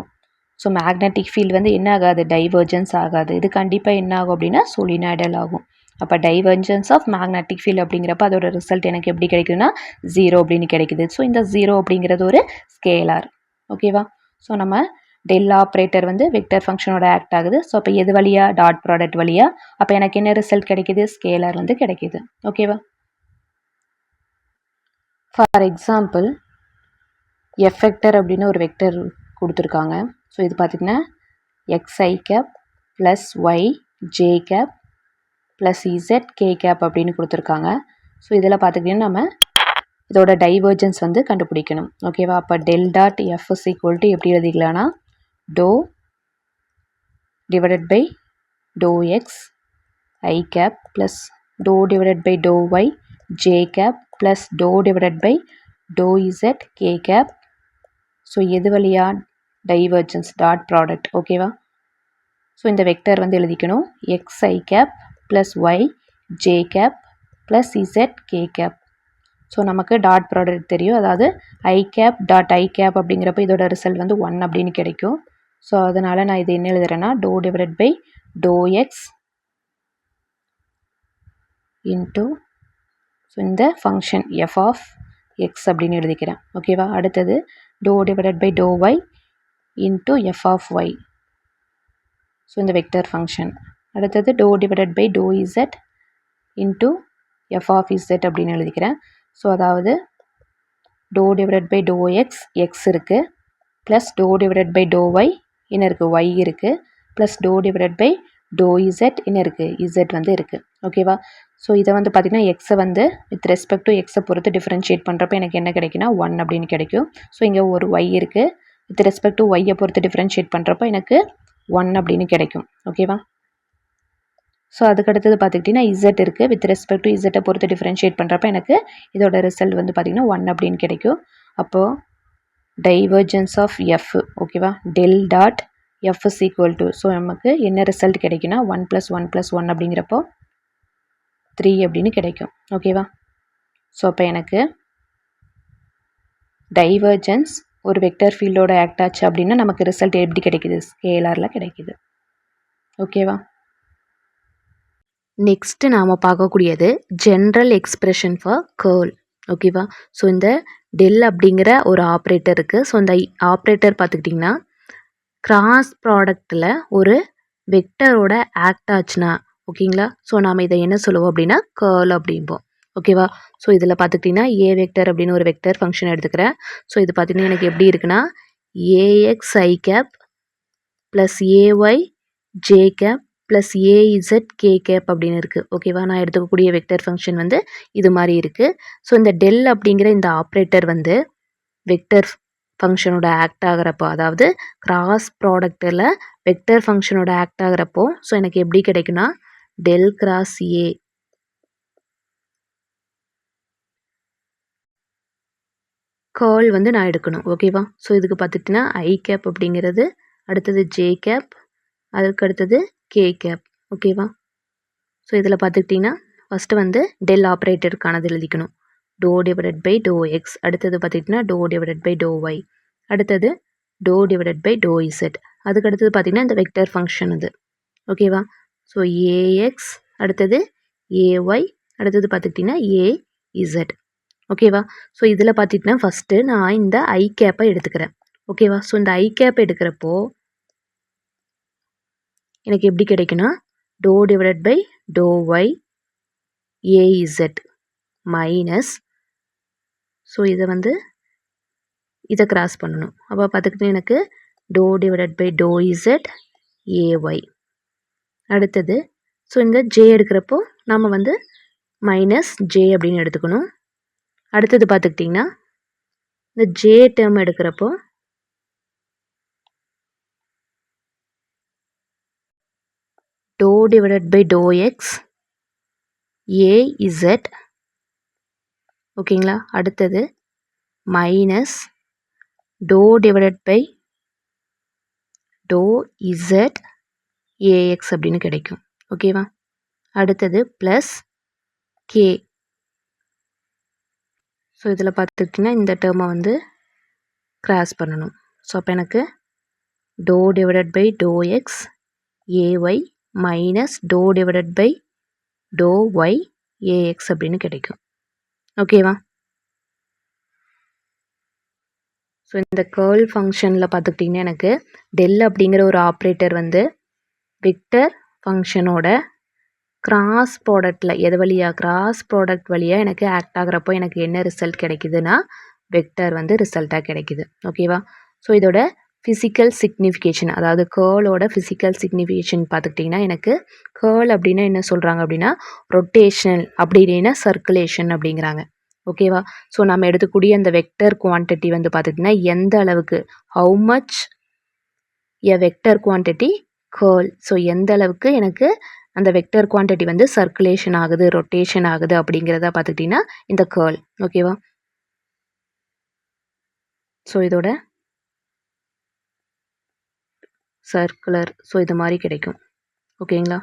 S1: So magnetic field வந்து என்ன ஆகாது? டைவர்ஜென்ஸ் ஆகாது. இது கண்டிப்பாக என்ன ஆகும் அப்படின்னா சொலினாய்டல் ஆகும். அப்போ டைவர்ஜென்ஸ் ஆஃப் மேக்னெட்டிக் ஃபீல்டு அப்படிங்கிறப்ப அதோட ரிசல்ட் எனக்கு எப்படி கிடைக்குதுன்னா 0 அப்படின்னு கிடைக்குது. ஸோ இந்த 0 அப்படிங்கிறது ஒரு ஸ்கேலார். ஓகேவா? ஸோ நம்ம டெல் ஆப்ரேட்டர் வந்து வெக்டர் ஃபங்க்ஷனோட ஆக்ட் ஆகுது. ஸோ அப்போ எது வழியாக? டாட் ப்ராடக்ட் வழியாக. அப்போ எனக்கு என்ன ரிசல்ட் கிடைக்குது? ஸ்கேலார் வந்து கிடைக்குது. ஓகேவா? ஃபார் எக்ஸாம்பிள் எஃப் வெக்டர் அப்படின்னு ஒரு வெக்டர் கொடுத்துருக்காங்க. ஸோ இது பார்த்திங்கன்னா xi cap plus y j cap plus z k cap அப்படின்னு கொடுத்துருக்காங்க. ஸோ இதில் பார்த்துக்கிட்டிங்கன்னா நம்ம இதோட டைவர்ஜென்ஸ் வந்து கண்டுபிடிக்கணும். ஓகேவா? அப்போ del dot F is equal to எப்படி எழுதிக்கலாம்னா டோ divided by to x i cap plus டோ divided by to y j cap plus டோ divided by to z k cap. So எது வழியா? Divergence dot product. ஓகேவா? ஸோ இந்த வெக்டர் வந்து எழுதிக்கணும் xi cap plus y j cap plus z k cap. So நமக்கு டாட் ப்ராடக்ட் தெரியும். அதாவது i cap dot i cap அப்படிங்கிறப்ப இதோட ரிசல்ட் வந்து 1 அப்படின்னு கிடைக்கும். ஸோ அதனால் நான் இது என்ன எழுதுறேன்னா டோ divided by to x into so இந்த ஃபங்க்ஷன் எஃப் ஆஃப் எக்ஸ் அப்படின்னு எழுதிக்கிறேன். ஓகேவா? அடுத்தது டோ divided by to y into f of y. So இந்த வெக்டர் ஃபங்க்ஷன். அடுத்தது டோ divided by to z into f of z அப்படின்னு எழுதிக்கிறேன். ஸோ அதாவது டோ divided by to x x இருக்குது ப்ளஸ் டோ டிவைடட் பை டோ ஒய் என்ன இருக்குது? ஒய் இருக்குது ப்ளஸ் டோ டிவைடட் பை டோ இசட் என்ன இருக்குது? இசட் வந்து இருக்குது. ஓகேவா? ஸோ இதை வந்து பார்த்திங்கன்னா எக்ஸை வந்து வித் ரெஸ்பெக்ட் டு எக்ஸை பொறுத்து டிஃப்ரென்ஷியேட் பண்ணுறப்ப எனக்கு என்ன கிடைக்குன்னா 1 அப்படின்னு கிடைக்கும். ஸோ இங்கே ஒரு ஒய் இருக்குது. வித் ரெஸ்பெக்ட் டு ஒய்யை பொறுத்து டிஃப்ரென்ஷியேட் பண்ணுறப்ப எனக்கு 1 அப்படின்னு கிடைக்கும். ஓகேவா? ஸோ அதுக்கடுத்தது பார்த்துக்கிட்டிங்கன்னா இசட் இருக்குது. வித் ரெஸ்பெக்ட் டு இசட்டை பொறுத்து டிஃப்ரென்ஷியேட் பண்ணுறப்ப எனக்கு இதோட ரிசல்ட் வந்து பார்த்திங்கன்னா 1 அப்படின்னு கிடைக்கும். அப்போது டைவர்ஜென்ஸ் ஆஃப் எஃப். ஓகேவா? Del dot F is equal to so நமக்கு என்ன ரிசல்ட் கிடைக்குன்னா 1 + 1 + 1 அப்படிங்கிறப்போ 3 அப்படின்னு கிடைக்கும். ஓகேவா? ஸோ அப்போ எனக்கு டைவர்ஜென்ஸ் ஒரு வெக்டர் ஃபீல்டோட ஆக்ட் ஆச்சு அப்படின்னா நமக்கு ரிசல்ட் எப்படி கிடைக்குது? ஸ்கேலாரில் கிடைக்குது. ஓகேவா? நெக்ஸ்ட்டு நாம் பார்க்கக்கூடியது ஜென்ரல் எக்ஸ்பிரஷன் ஃபார் கேர்ள். ஓகேவா? ஸோ இந்த டெல் அப்படிங்கிற ஒரு ஆப்ரேட்டர் இருக்குது. ஸோ இந்த ஆப்ரேட்டர் பார்த்துக்கிட்டிங்கன்னா கிராஸ் ப்ராடக்டில் ஒரு வெக்டரோட ஆக்ட் ஆச்சுன்னா ஓகேங்களா? ஸோ நாம் இதை என்ன சொல்லுவோம் அப்படின்னா கேர்ள் அப்படிம்போம். ஓகேவா? ஸோ இதில் பார்த்துக்கிட்டிங்கன்னா ஏ வெக்டர் அப்படின்னு ஒரு வெக்டர் ஃபங்க்ஷன் எடுத்துக்கிறேன். ஸோ இது பார்த்திங்கன்னா எனக்கு எப்படி இருக்குன்னா A x i cap plus A y j cap plus A z k cap அப்படின்னு இருக்குது. ஓகேவா, நான் எடுத்துக்கக்கூடிய வெக்டர் ஃபங்க்ஷன் வந்து இது மாதிரி இருக்குது. ஸோ இந்த டெல் அப்படிங்கிற இந்த ஆப்ரேட்டர் வந்து வெக்டர் ஃபங்க்ஷனோட ஆக்ட் ஆகிறப்போ, அதாவது கிராஸ் ப்ராடக்டில் வெக்டர் ஃபங்க்ஷனோட ஆக்ட் ஆகிறப்போ, ஸோ எனக்கு எப்படி கிடைக்குன்னா டெல் கிராஸ் ஏ கேர்ள் வந்து நான் எடுக்கணும். ஓகேவா, ஸோ இதுக்கு பார்த்துட்டிங்கன்னா ஐ கேப் அப்படிங்கிறது, அடுத்தது ஜே கேப், அதுக்கு அடுத்தது கே கேப். ஓகேவா, ஸோ இதில் பார்த்துக்கிட்டிங்கன்னா ஃபஸ்ட்டு வந்து டெல் ஆப்ரேட்டருக்கானது எழுதிக்கணும். டோ டிவைடட் பை டோ எக்ஸ், அடுத்தது பார்த்திங்கன்னா டோ டிவைடட் பை டோ ஒய், அடுத்தது டோ டிவைடட் பை டோ இசட், அதுக்கு அடுத்தது பார்த்திங்கன்னா இந்த வெக்டர் ஃபங்க்ஷன் இது. ஓகேவா, ஸோ ஏஎக்ஸ், அடுத்தது ஏஒய், அடுத்தது பார்த்துக்கிட்டிங்கன்னா ஏஇசட். ஓகேவா, ஸோ இதில் பார்த்திங்கன்னா ஃபஸ்ட்டு நான் இந்த ஐ கேப்பை எடுத்துக்கிறேன். ஓகேவா, ஸோ இந்த ஐ கேப்பை எடுக்கிறப்போ எனக்கு எப்படி கிடைக்குன்னா டோ divided by to y A z minus, so இதை வந்து இதை கிராஸ் பண்ணணும். அப்போ பார்த்துக்கிட்டு எனக்கு to divided by to z A y, அடுத்தது ஸோ இந்த ஜே எடுக்கிறப்போ நம்ம வந்து மைனஸ் ஜே அப்படின்னு எடுத்துக்கணும். அடுத்தது பார்த்துக்கிட்டிங்கன்னா இந்த ஜே டேர்ம் எடுக்கிறப்போ டோ divided by to x A z. ஓகேங்களா, அடுத்தது minus to divided by to z A x அப்படின்னு கிடைக்கும். ஓகேவா, அடுத்தது ப்ளஸ் கே. ஸோ இதில் பார்த்துக்கிட்டிங்கன்னா இந்த டேர்மை வந்து கிராஸ் பண்ணணும். ஸோ அப்போ எனக்கு to divided by to x a y minus to divided by to y a x அப்படின்னு கிடைக்கும். ஓகேவா, ஸோ இந்த கேர்ள் ஃபங்க்ஷனில் பார்த்துக்கிட்டிங்கன்னா எனக்கு டெல் அப்படிங்கிற ஒரு ஆப்ரேட்டர் வந்து வெக்டர் ஃபங்க்ஷனோட கிராஸ் ப்ராடக்டில் எது வழியாக கிராஸ் ப்ராடக்ட் வழியாக எனக்கு ஆக்ட் ஆகிறப்போ எனக்கு என்ன ரிசல்ட் கிடைக்குதுன்னா வெக்டர் வந்து ரிசல்ட்டாக கிடைக்குது. ஓகேவா, ஸோ இதோட ஃபிசிக்கல் சிக்னிஃபிகேஷன், அதாவது கேர்ளோட ஃபிசிக்கல் சிக்னிஃபிகேஷன் பார்த்துக்கிட்டிங்கன்னா எனக்கு கேர்ள் அப்படின்னா என்ன சொல்கிறாங்க அப்படின்னா ரொட்டேஷன், அப்படி இல்லைன்னா சர்க்குலேஷன் அப்படிங்கிறாங்க. ஓகேவா, ஸோ நம்ம எடுத்துக்கூடிய அந்த வெக்டர் குவான்டிட்டி வந்து பார்த்துக்கிட்டிங்கன்னா எந்த அளவுக்கு, how much a vector quantity girl, so எந்த அளவுக்கு எனக்கு அந்த வெக்டர் குவான்டிட்டி வந்து சர்க்குலேஷன் ஆகுது, ரொட்டேஷன் ஆகுது அப்படிங்கிறத பார்த்துக்கிட்டிங்கன்னா இந்த கேர்ள். ஓகேவா, ஸோ இதோட சர்க்குலர், ஸோ இது மாதிரி கிடைக்கும். ஓகேங்களா,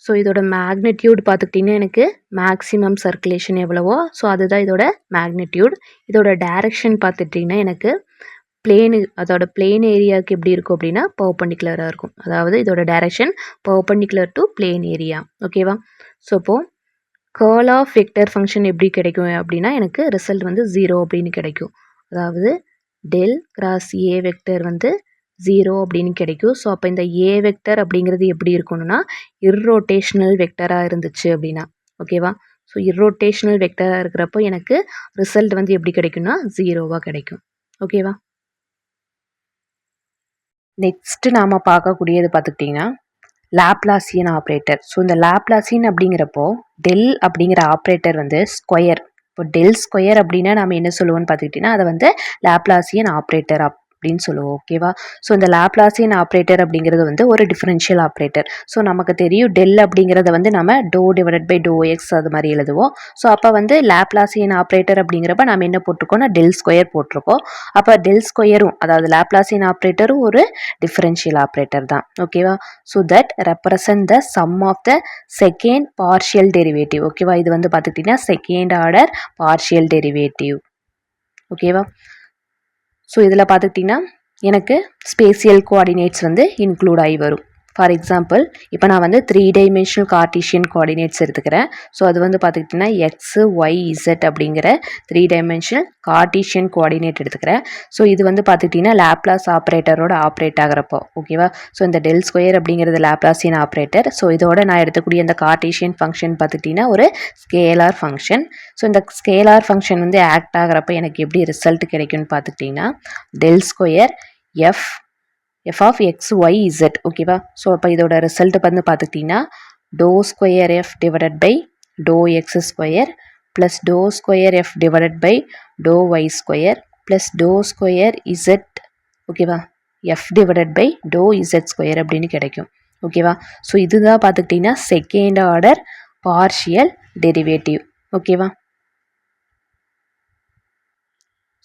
S1: ஸோ இதோட மேக்னிடியூட் பார்த்துக்கிட்டிங்கன்னா எனக்கு மேக்ஸிமம் சர்க்குலேஷன் எவ்வளவோ, ஸோ அதுதான் இதோட மேக்னிடியூட். இதோட டைரக்ஷன் பார்த்துட்டிங்கன்னா எனக்கு பிளேனு, அதோட பிளேன் ஏரியாவுக்கு எப்படி இருக்கும் அப்படின்னா பர்பெண்டிகுலராக இருக்கும். அதாவது இதோட direction perpendicular to plane area. ஓகேவா, ஸோ இப்போது கேர்ள் ஆஃப் வெக்டர் ஃபங்க்ஷன் எப்படி கிடைக்கும் அப்படின்னா எனக்கு ரிசல்ட் வந்து 0 அப்படின்னு கிடைக்கும். அதாவது டெல் கிராஸ் ஏ வெக்டர் வந்து 0 அப்படின்னு கிடைக்கும். ஸோ அப்போ இந்த ஏ வெக்டர் அப்படிங்கிறது எப்படி இருக்கணும்னா இர்ரோட்டேஷ்னல் வெக்டராக இருந்துச்சு அப்படின்னா. ஓகேவா, ஸோ இர்ரோட்டேஷ்னல் வெக்டராக இருக்கிறப்போ எனக்கு ரிசல்ட் வந்து எப்படி கிடைக்கும்னா 0வாக கிடைக்கும். ஓகேவா, நெக்ஸ்ட்டு நாம் பார்க்கக்கூடியது பார்த்துக்கிட்டிங்கன்னா லாப்லாசியன் ஆப்ரேட்டர். ஸோ இந்த லாப்லாசியன் அப்படிங்கிறப்போ டெல் அப்படிங்கிற ஆப்ரேட்டர் வந்து ஸ்கொயர். இப்போ டெல் ஸ்கொயர் அப்படின்னா நம்ம என்ன சொல்லுவோம்னு பார்த்துக்கிட்டிங்கன்னா அதை வந்து லாப்லாசியன் ஆப்ரேட்டர் அப்படின்னு சொல்லுவோம். ஓகேவா, ஸோ இந்த லாப்லாசியன் ஆப்ரேட்டர் அப்படிங்கிறது வந்து ஒரு டிஃபரன்ஷியல் ஆப்ரேட்டர். ஸோ நமக்கு தெரியும் டெல் அப்படிங்கிறத வந்து நம்ம doh divided by to x அது மாதிரி எழுதுவோம். ஸோ அப்போ வந்து லாப்லாசியன் ஆப்ரேட்டர் அப்படிங்கிறப்ப நம்ம என்ன போட்டிருக்கோம்னா டெல் ஸ்கொயர் போட்டிருக்கோம். அப்போ டெல் ஸ்கொயரும், அதாவது லாப்லாசியன் ஆப்ரேட்டரும் ஒரு டிஃபரன்ஷியல் ஆப்ரேட்டர் தான். ஓகேவா, so that represent the sum of the second partial derivative. ஓகேவா, இது வந்து பார்த்துக்கிட்டிங்கன்னா செகண்ட் ஆர்டர் பார்ஷியல் டெரிவேட்டிவ். ஓகேவா, ஸோ இதில் பார்த்துக்கிட்டிங்கன்னா எனக்கு ஸ்பேசியல் கோஆர்டினேட்ஸ் வந்து இன்க்ளூட் ஆகி வரும். ஃபார் எக்ஸாம்பிள் இப்போ நான் வந்து 3 டைமென்ஷனல் கார்ட்டீசியன் கோஆர்டினேட்ஸ் எடுத்துக்கிறேன். ஸோ அது வந்து பார்த்துக்கிட்டிங்கன்னா எக்ஸு ஒய் இசட் அப்படிங்கிற 3 டைமென்ஷனல் கார்ட்டீசியன் கோஆர்டினேட் எடுத்துக்கிறேன். ஸோ இது வந்து பார்த்துக்கிட்டிங்கன்னா லேப்லாஸ் ஆப்ரேட்டரோட ஆப்ரேட் ஆகிறப்போ ஓகேவா. ஸோ இந்த டெல் ஸ்கொயர் அப்படிங்கிறது லேப்லாசியன் ஆப்ரேட்டர். ஸோ இதோட நான் எடுத்துக்கூடிய இந்த கார்ட்டீசியன் ஃபங்க்ஷன் பார்த்துக்கிட்டிங்கன்னா ஒரு ஸ்கேலார் ஃபங்க்ஷன். ஸோ இந்த ஸ்கேலார் ஃபங்க்ஷன் வந்து ஆக்ட் ஆகிறப்ப எனக்கு எப்படி ரிசல்ட் கிடைக்கும்னு பார்த்துக்கிட்டிங்கன்னா del square f of x y z ஓகேவா. ஸோ அப்போ இதோட ரிசல்ட் வந்து பார்த்துக்கிட்டிங்கன்னா to square f divided by to x square plus to square f divided by to y square plus to square z ஓகேவா f divided by to z square அப்படின்னு கிடைக்கும் ஓகேவா. ஸோ இதுதான் பார்த்துக்கிட்டிங்கன்னா செகண்ட் ஆர்டர் பார்ஷியல் டெரிவேட்டிவ் ஓகேவா.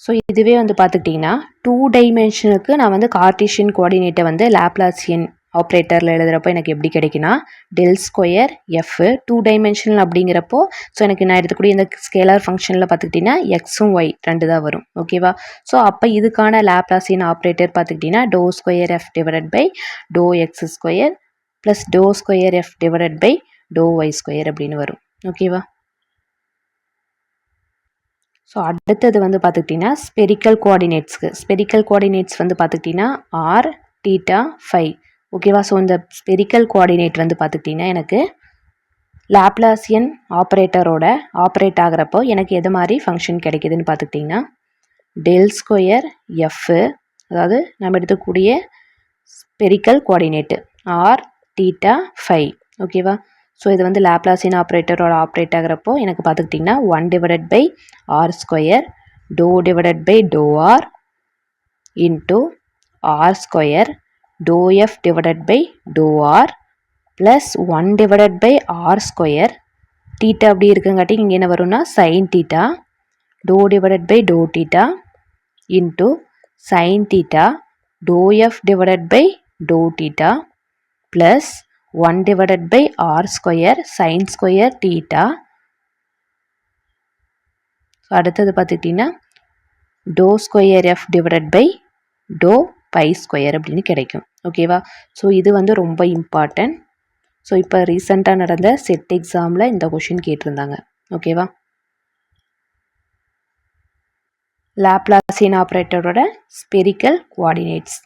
S1: ஸோ இதுவே வந்து பார்த்துக்கிட்டிங்கன்னா 2 டைமென்ஷனுக்கு நான் வந்து கார்ட்டீசியன் கோஆர்டினேட்டை வந்து லேப்லாசியன் ஆப்ரேட்டரில் எழுதுகிறப்போ எனக்கு எப்படி கிடைக்குன்னா டெல் ஸ்கொயர் எஃப் 2 டைமென்ஷனல் அப்படிங்கிறப்போ ஸோ எனக்கு நான் எடுத்துக்கூடிய இந்த ஸ்கேலார் ஃபங்க்ஷனில் பார்த்துக்கிட்டிங்கன்னா எக்ஸும் ஒய் 2 தான் வரும் ஓகேவா. ஸோ அப்போ இதுக்கான லேப்லாசியன் ஆப்ரேட்டர் பார்த்துக்கிட்டிங்கன்னா to square f divided by to x square plus to square f divided by to y square அப்படின்னு வரும் ஓகேவா. ஸோ அடுத்தது வந்து பார்த்துக்கிட்டிங்கன்னா ஸ்பெரிக்கல் கோஆர்டினேட்ஸ் வந்து பார்த்துக்கிட்டிங்கன்னா ஆர் தீட்டா ஃபை ஓகேவா. ஸோ இந்த ஸ்பெரிக்கல் கோஆர்டினேட் வந்து பார்த்துக்கிட்டிங்கன்னா எனக்கு லேப்லாசியன் ஆப்ரேட்டரோட ஆப்ரேட் ஆகிறப்போ எனக்கு எது மாதிரி ஃபங்க்ஷன் கிடைக்குதுன்னு பார்த்துக்கிட்டிங்கன்னா டெல் ஸ்கொயர் எஃப் அதாவது நம்ம எடுத்துக்கூடிய spherical coordinate r theta phi ஓகேவா. ஸோ இது வந்து லேப்லாசியன் ஆப்ரேட்டரோட ஆப்ரேட் ஆகிறப்போ எனக்கு பார்த்துக்கிட்டிங்கன்னா 1 டிவைடட் பை ஆர் ஸ்கொயர் டோ டிவைடட் பை டோ ஆர் இன்ட்டு ஆர் ஸ்கொயர் டோ எஃப் டிவைடட் பை டோ r plus 1 divided by r square theta அப்படி இருக்குங்காட்டி இங்கே என்ன வரும்னா சைன் தீட்டா டோ டிவைடட் பை டோ தீட்டா இன்ட்டு சைன் தீட்டா டோ எஃப் டிவைடட் பை டோ theta plus 1 divided by r square sin square theta. So அடுத்தது பார்த்துக்கிட்டிங்கன்னா to square f divided by doh phi square அப்படின்னு கிடைக்கும் ஓகேவா. ஸோ இது வந்து ரொம்ப இம்பார்ட்டன்ட். ஸோ இப்போ ரீசெண்டாக நடந்த செட் எக்ஸாமில் இந்த கொஷின் கேட்டிருந்தாங்க ஓகேவா. லாப்லாசியன் ஆப்ரேட்டரோட ஸ்பெரிக்கல் கோஆர்டினேட்ஸ்.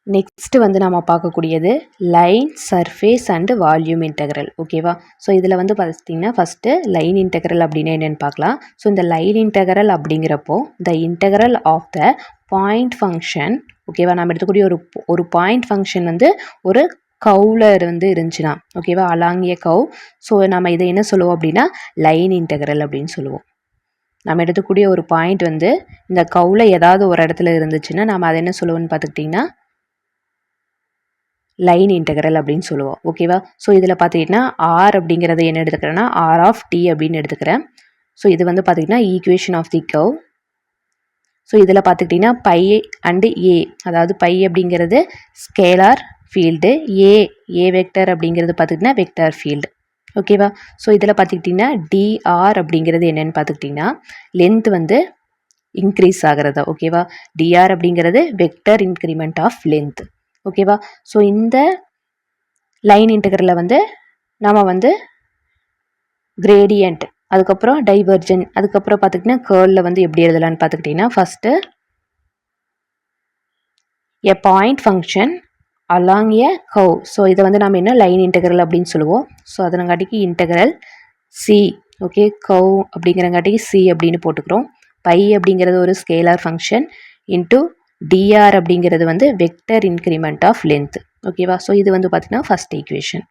S1: நெக்ஸ்ட்டு வந்து நம்ம பார்க்கக்கூடியது line surface and volume integral ஓகேவா. ஸோ இதில் வந்து பார்த்திங்கன்னா ஃபஸ்ட்டு லைன் இன்டெக்ரல் அப்படின்னு என்னென்னு பார்க்கலாம். ஸோ இந்த லைன் இன்டெக்ரல் அப்படிங்கிறப்போ the integral of the point function ஓகேவா. நம்ம எடுத்துக்கூடிய ஒரு பாயிண்ட் ஃபங்க்ஷன் வந்து ஒரு கவ்வில் வந்து இருந்துச்சுன்னா ஓகேவா அலாங்கிய கவ். ஸோ நம்ம இதை என்ன சொல்லுவோம் அப்படின்னா லைன் இன்டெக்ரல் அப்படின்னு சொல்லுவோம். நம்ம எடுத்துக்கூடிய ஒரு பாயிண்ட் வந்து இந்த கவ்வில் ஏதாவது ஒரு இடத்துல இருந்துச்சுன்னா நம்ம அதை என்ன சொல்லுவோம்னு பார்த்துக்கிட்டிங்கன்னா லைன் இன்டெக்ரல் அப்படின்னு சொல்லுவோம் ஓகேவா. ஸோ இதில் பார்த்திங்கன்னா ஆர் அப்படிங்கிறத என்ன எடுத்துக்கிறேன்னா ஆர் ஆஃப் டி அப்படின்னு எடுத்துக்கிறேன். ஸோ இது வந்து பார்த்திங்கன்னா equation of the curve. So இதில் பார்த்துக்கிட்டிங்கன்னா பை அண்டு ஏ அதாவது பை அப்படிங்கிறது ஸ்கேலார் ஃபீல்டு ஏ வெக்டர் அப்படிங்கிறது பார்த்துக்கிட்டிங்கன்னா வெக்டார் ஃபீல்டு ஓகேவா. ஸோ இதில் பார்த்துக்கிட்டிங்கன்னா டிஆர் அப்படிங்கிறது என்னென்னு பார்த்துக்கிட்டிங்கன்னா லென்த் வந்து இன்க்ரீஸ் ஆகிறதா ஓகேவா. டிஆர் அப்படிங்கிறது வெக்டர் இன்க்ரிமெண்ட் ஆஃப் லென்த் ஓகேவா. ஸோ இந்த லைன் இன்டெக்ரலில் வந்து நம்ம வந்து கிரேடியன்ட் அதுக்கப்புறம் டைவர்ஜன் அதுக்கப்புறம் பார்த்துக்கிட்டிங்கன்னா கேர்ளில் வந்து எப்படி எழுதலான்னு பார்த்துக்கிட்டிங்கன்னா first a point function along a curve. So இதை வந்து நம்ம என்ன லைன் இன்டெக்ரல் அப்படின்னு சொல்லுவோம். ஸோ அதனங்காட்டிக்கு இன்டெக்ரல் சி ஓகே கவ் அப்படிங்கிறங்காட்டிக்கு சி அப்படின்னு போட்டுக்கிறோம். பை அப்படிங்கிறது ஒரு ஸ்கேலார் ஃபங்க்ஷன் இன்ட்டு dr அப்படிங்கிறது வந்து வெக்டர் இன்க்ரிமெண்ட் ஆஃப் லென்த் ஓகேவா. ஸோ இது வந்து பார்த்திங்கன்னா ஃபஸ்ட் ஈக்குவேஷன்.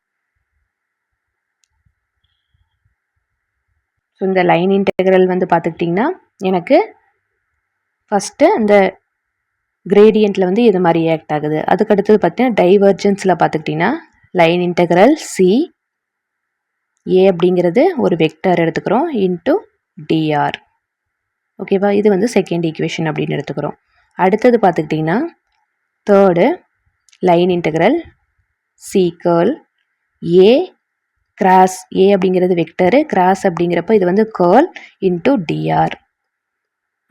S1: ஸோ இந்த லைன் இன்டெக்ரல் வந்து பார்த்துக்கிட்டிங்கன்னா எனக்கு ஃபஸ்ட்டு இந்த கிரேடியண்ட்டில் வந்து இது மாதிரி ஆக்ட் ஆகுது. அதுக்கடுத்தது பார்த்திங்கன்னா டைவர்ஜன்ஸில் பார்த்துக்கிட்டிங்கன்னா லைன் இன்டெக்ரல் சி ஏ அப்படிங்கிறது ஒரு வெக்டர் எடுத்துக்கிறோம் இன்ட்டு டிஆர் ஓகேவா. இது வந்து செகண்ட் ஈக்குவேஷன் அப்படின்னு எடுத்துக்கிறோம். அடுத்தது பார்த்துக்கிட்டிங்கன்னா third line integral C curl A cross ஏ அப்படிங்கிறது வெக்டரு கிராஸ் அப்படிங்கிறப்ப இது வந்து கர்ல் இன்ட்டு டிஆர்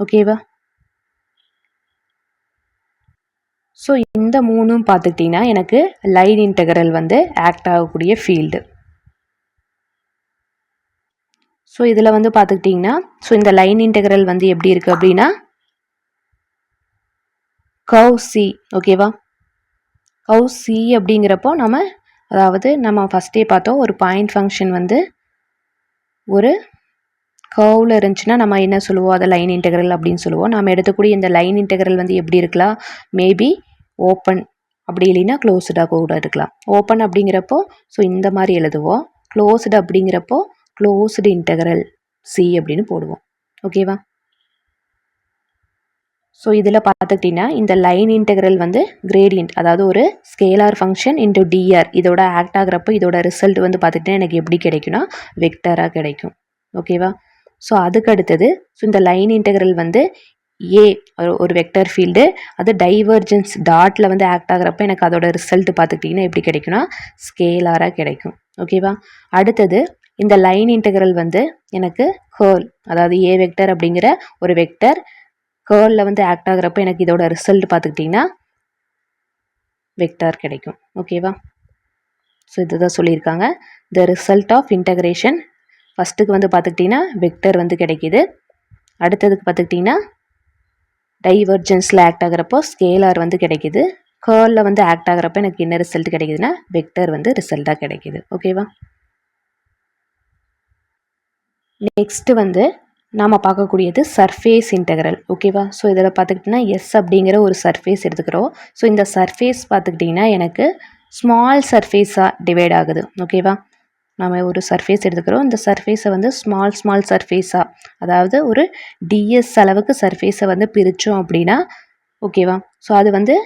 S1: ஓகேவா. ஸோ இந்த மூணும் பார்த்துக்கிட்டிங்கன்னா எனக்கு லைன் இன்டெக்ரல் வந்து ஆக்ட் ஆகக்கூடிய ஃபீல்டு. ஸோ இதில் வந்து பார்த்துக்கிட்டிங்கன்னா ஸோ இந்த லைன் இன்டெக்ரல் வந்து எப்படி இருக்குது அப்படின்னா கர்வ் சி. ஓகேவா, கர்வ் சி அப்படிங்கிறப்போ நம்ம ஃபஸ்ட்டே பார்த்தோம் ஒரு பாயிண்ட் ஃபங்க்ஷன் வந்து ஒரு கர்வில் இருந்துச்சுன்னா நம்ம என்ன சொல்லுவோம், அதை லைன் இன்டெக்ரல் அப்படின்னு சொல்லுவோம். நம்ம எடுத்துக்கூடிய இந்த லைன் இன்டெக்ரல் வந்து எப்படி இருக்கலாம், மேபி ஓப்பன் அப்படி இல்லைன்னா க்ளோஸ்டாக கூட இருக்கலாம். ஓப்பன் அப்படிங்கிறப்போ ஸோ இந்த மாதிரி எழுதுவோம், க்ளோஸ்டு அப்படிங்கிறப்போ க்ளோஸ்டு இன்டெக்ரல் சி அப்படின்னு போடுவோம். ஓகேவா, ஸோ இதில் பார்த்துக்கிட்டிங்கன்னா இந்த லைன் இன்டெக்ரல் வந்து கிரேடியன்ட், அதாவது ஒரு ஸ்கேலார் ஃபங்க்ஷன் இன்டூ டிஆர் இதோட ஆக்ட் ஆகிறப்போ இதோட ரிசல்ட் வந்து பார்த்துக்கிட்டிங்கன்னா எனக்கு எப்படி கிடைக்கும்னா வெக்டராக கிடைக்கும். ஓகேவா, ஸோ அதுக்கு அடுத்தது ஸோ இந்த லைன் இன்டெக்ரல் வந்து ஏ ஒரு வெக்டர் ஃபீல்டு, அது டைவர்ஜென்ஸ் டாட்டில் வந்து ஆக்ட் ஆகிறப்போ எனக்கு அதோட ரிசல்ட் பார்த்துக்கிட்டிங்கன்னா எப்படி கிடைக்கும்னா ஸ்கேலாராக கிடைக்கும். ஓகேவா, அடுத்தது இந்த லைன் இன்டெக்ரல் வந்து எனக்கு கர்ல், அதாவது ஏ வெக்டர் அப்படிங்கிற ஒரு வெக்டர் கர்லில் வந்து ஆக்ட் ஆகிறப்போ எனக்கு இதோட ரிசல்ட் பார்த்துக்கிட்டிங்கன்னா வெக்டார் கிடைக்கும். ஓகேவா, ஸோ இதுதான் சொல்லியிருக்காங்க. த ரிசல்ட் ஆஃப் இன்டகிரேஷன் ஃபஸ்ட்டுக்கு வந்து பார்த்துக்கிட்டிங்கன்னா வெக்டர் வந்து கிடைக்கிது. அடுத்ததுக்கு பார்த்துக்கிட்டிங்கன்னா டைவர்ஜென்ஸில் ஆக்ட் ஆகிறப்போ ஸ்கேலார் வந்து கிடைக்கிது. கர்லில் வந்து ஆக்ட் ஆகிறப்போ எனக்கு என்ன ரிசல்ட் கிடைக்குதுன்னா வெக்டர் வந்து ரிசல்ட்டாக கிடைக்கிது. ஓகேவா, நெக்ஸ்ட்டு வந்து நாம் பார்க்கக்கூடியது சர்ஃபேஸ் இன்டெக்ரல். ஓகேவா, ஸோ இதில் பார்த்துக்கிட்டிங்கன்னா எஸ் அப்படிங்கிற ஒரு சர்ஃபேஸ் எடுத்துக்கிறோம். ஸோ இந்த சர்ஃபேஸ் பார்த்துக்கிட்டிங்கன்னா எனக்கு ஸ்மால் சர்ஃபேஸாக டிவைட் ஆகுது. ஓகேவா, நம்ம ஒரு சர்ஃபேஸ் எடுத்துக்கிறோம், இந்த சர்ஃபேஸை வந்து ஸ்மால் சர்ஃபேஸாக, அதாவது ஒரு டிஎஸ் அளவுக்கு சர்ஃபேஸை வந்து பிரித்தோம் அப்படின்னா ஓகேவா, ஸோ அது வந்து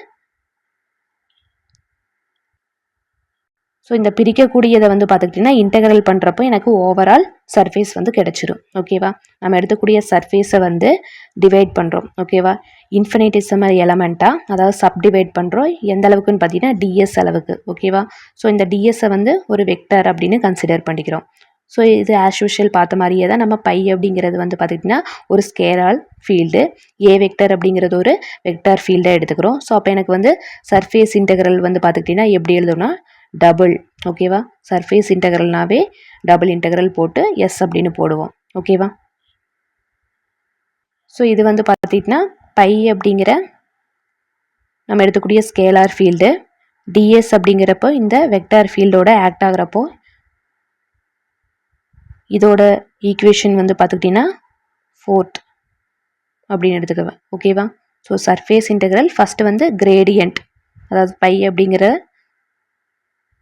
S1: ஸோ இந்த பிரிக்கக்கூடியதை வந்து பார்த்துக்கிட்டிங்கன்னா இன்டெக்ரல் பண்ணுறப்போ எனக்கு ஓவரால் சர்ஃபேஸ் வந்து கிடச்சிரும். ஓகேவா, நம்ம எடுத்துக்கூடிய சர்ஃபேஸை வந்து டிவைட் பண்ணுறோம். ஓகேவா, இன்ஃபினிட்டிசிமல் எலமெண்ட்டாக, அதாவது சப்டிவைட் பண்ணுறோம். எந்த அளவுக்குன்னு பார்த்தீங்கன்னா டிஎஸ் அளவுக்கு. ஓகேவா, ஸோ இந்த டிஎஸ்ஸை வந்து ஒரு வெக்டர் அப்படின்னு கன்சிடர் பண்ணிக்கிறோம். ஸோ இது ஆஸ் யூஷுவல் பார்த்த மாதிரியே தான் நம்ம பை அப்படிங்கிறது வந்து பார்த்திங்கன்னா ஒரு ஸ்கேலார் ஃபீல்டு, ஏ வெக்டர் அப்படிங்கிறது ஒரு வெக்டார் ஃபீல்டாக எடுத்துக்கிறோம். ஸோ அப்போ எனக்கு வந்து சர்ஃபேஸ் இன்டெக்ரல் வந்து பார்த்துக்கிட்டிங்கன்னா எப்படி எழுதணும்னா டபுள். ஓகேவா, சர்ஃபேஸ் இன்டெக்ரல்னாவே டபுள் இன்டெக்ரல் போட்டு எஸ் அப்படின்னு போடுவோம். ஓகேவா, ஸோ இது வந்து பார்த்திங்கன்னா பை அப்படிங்கிற நம்ம எடுத்துக்கூடிய ஸ்கேலார் ஃபீல்டு, டிஎஸ் அப்படிங்கிறப்போ இந்த வெக்டார் ஃபீல்டோட ஆக்ட் ஆகிறப்போ இதோட ஈக்குவேஷன் வந்து பார்த்துக்கிட்டிங்கன்னா ஃபோர்த் அப்படின்னு எடுத்துக்குவேன். ஓகேவா, ஸோ சர்ஃபேஸ் இன்டெக்ரல் ஃபஸ்ட்டு வந்து கிரேடியன்ட், அதாவது பை அப்படிங்கிற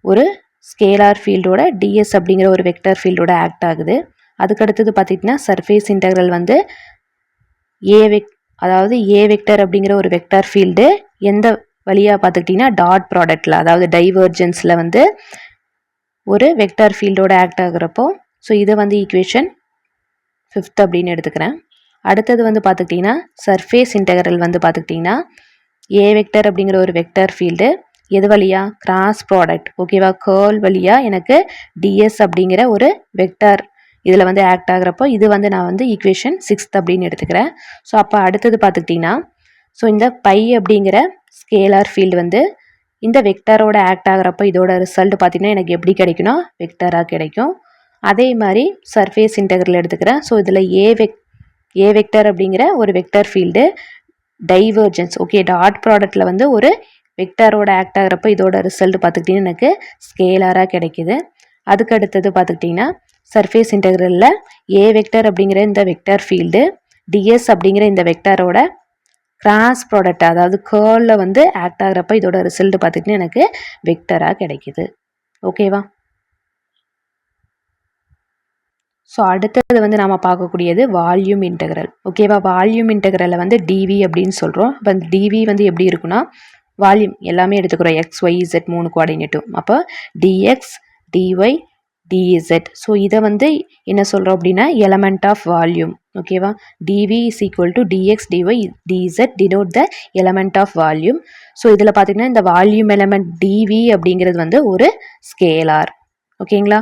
S1: ஒரு ஸ்கேலார் ஃபீல்டோட டிஎஸ் அப்படிங்கிற ஒரு வெக்டர் ஃபீல்டோட ஆக்ட் ஆகுது. அதுக்கடுத்தது பார்த்திங்கன்னா சர்ஃபேஸ் இன்டெக்ரல் வந்து அதாவது ஏ வெக்டர் அப்படிங்கிற ஒரு வெக்டர் ஃபீல்டு எந்த வழியாக பார்த்துக்கிட்டிங்கன்னா டாட் ப்ராடக்டில், அதாவது டைவர்ஜென்ஸில் வந்து ஒரு வெக்டர் ஃபீல்டோட ஆக்ட் ஆகுறப்போ ஸோ இதை வந்து ஈக்குவேஷன் 5th அப்படின்னு எடுத்துக்கிறேன். அடுத்தது வந்து பார்த்துக்கிட்டிங்கன்னா சர்ஃபேஸ் இன்டெக்ரல் வந்து பார்த்துக்கிட்டிங்கன்னா ஏ வெக்டர் அப்படிங்கிற ஒரு வெக்டர் ஃபீல்டு எது வழியாக கிராஸ் ப்ராடக்ட். ஓகேவா, கர்ல் வழியாக எனக்கு டிஎஸ் அப்படிங்கிற ஒரு வெக்டார் இதில் வந்து ஆக்ட் ஆகிறப்போ இது வந்து நான் வந்து ஈக்குவேஷன் 6th அப்படின்னு எடுத்துக்கிறேன். ஸோ அப்போ அடுத்தது பார்த்துக்கிட்டிங்கன்னா ஸோ இந்த பை அப்படிங்கிற ஸ்கேலார் ஃபீல்டு வந்து இந்த வெக்டாரோட ஆக்ட் ஆகிறப்போ இதோட ரிசல்ட் பார்த்திங்கன்னா எனக்கு எப்படி கிடைக்கும்னா வெக்டராக கிடைக்கும். அதே மாதிரி சர்ஃபேஸ் இன்டெக்ரல் எடுத்துக்கிறேன். ஸோ இதில் ஏ வெக்டர் அப்படிங்கிற ஒரு vector field divergence, okay, dot ப்ராடக்டில் வந்து ஒரு வெக்டாரோட ஆக்ட் ஆகிறப்போ இதோட ரிசல்ட் பார்த்துக்கிட்டிங்கன்னா எனக்கு ஸ்கேலாராக கிடைக்கிது. அதுக்கு அடுத்தது பார்த்துக்கிட்டிங்கன்னா சர்ஃபேஸ் இன்டெக்ரலில் ஏ வெக்டர் அப்படிங்கிற இந்த வெக்டார் ஃபீல்டு டிஎஸ் அப்படிங்கிற இந்த வெக்டாரோட கிராஸ் ப்ராடக்ட், அதாவது கர்லில் வந்து ஆக்ட் ஆகிறப்போ இதோட ரிசல்ட் பார்த்துக்கிட்டிங்கன்னா எனக்கு வெக்டராக கிடைக்கிது. ஓகேவா, ஸோ அடுத்தது வந்து நாம் பார்க்கக்கூடியது வால்யூம் இன்டெக்ரல். ஓகேவா, வால்யூம் இன்டெக்ரலில் வந்து டிவி அப்படின்னு சொல்கிறோம். இப்போ அந்த டிவி வந்து எப்படி இருக்குன்னா வால்யூம் எல்லாமே எடுத்துக்கிறோம், எக்ஸ் ஒய் இசட் 3 கோஆர்டினேட்டும். அப்போ டிஎக்ஸ் டிஒய் டிஇசட். ஸோ இதை வந்து என்ன சொல்கிறோம் அப்படின்னா எலமெண்ட் ஆஃப் வால்யூம். ஓகேவா, d v is equal to d x d y d z denote the element of volume. So இதில் பார்த்திங்கன்னா இந்த வால்யூம் எலமெண்ட் டிவி அப்படிங்கிறது வந்து ஒரு ஸ்கேலார். ஓகேங்களா,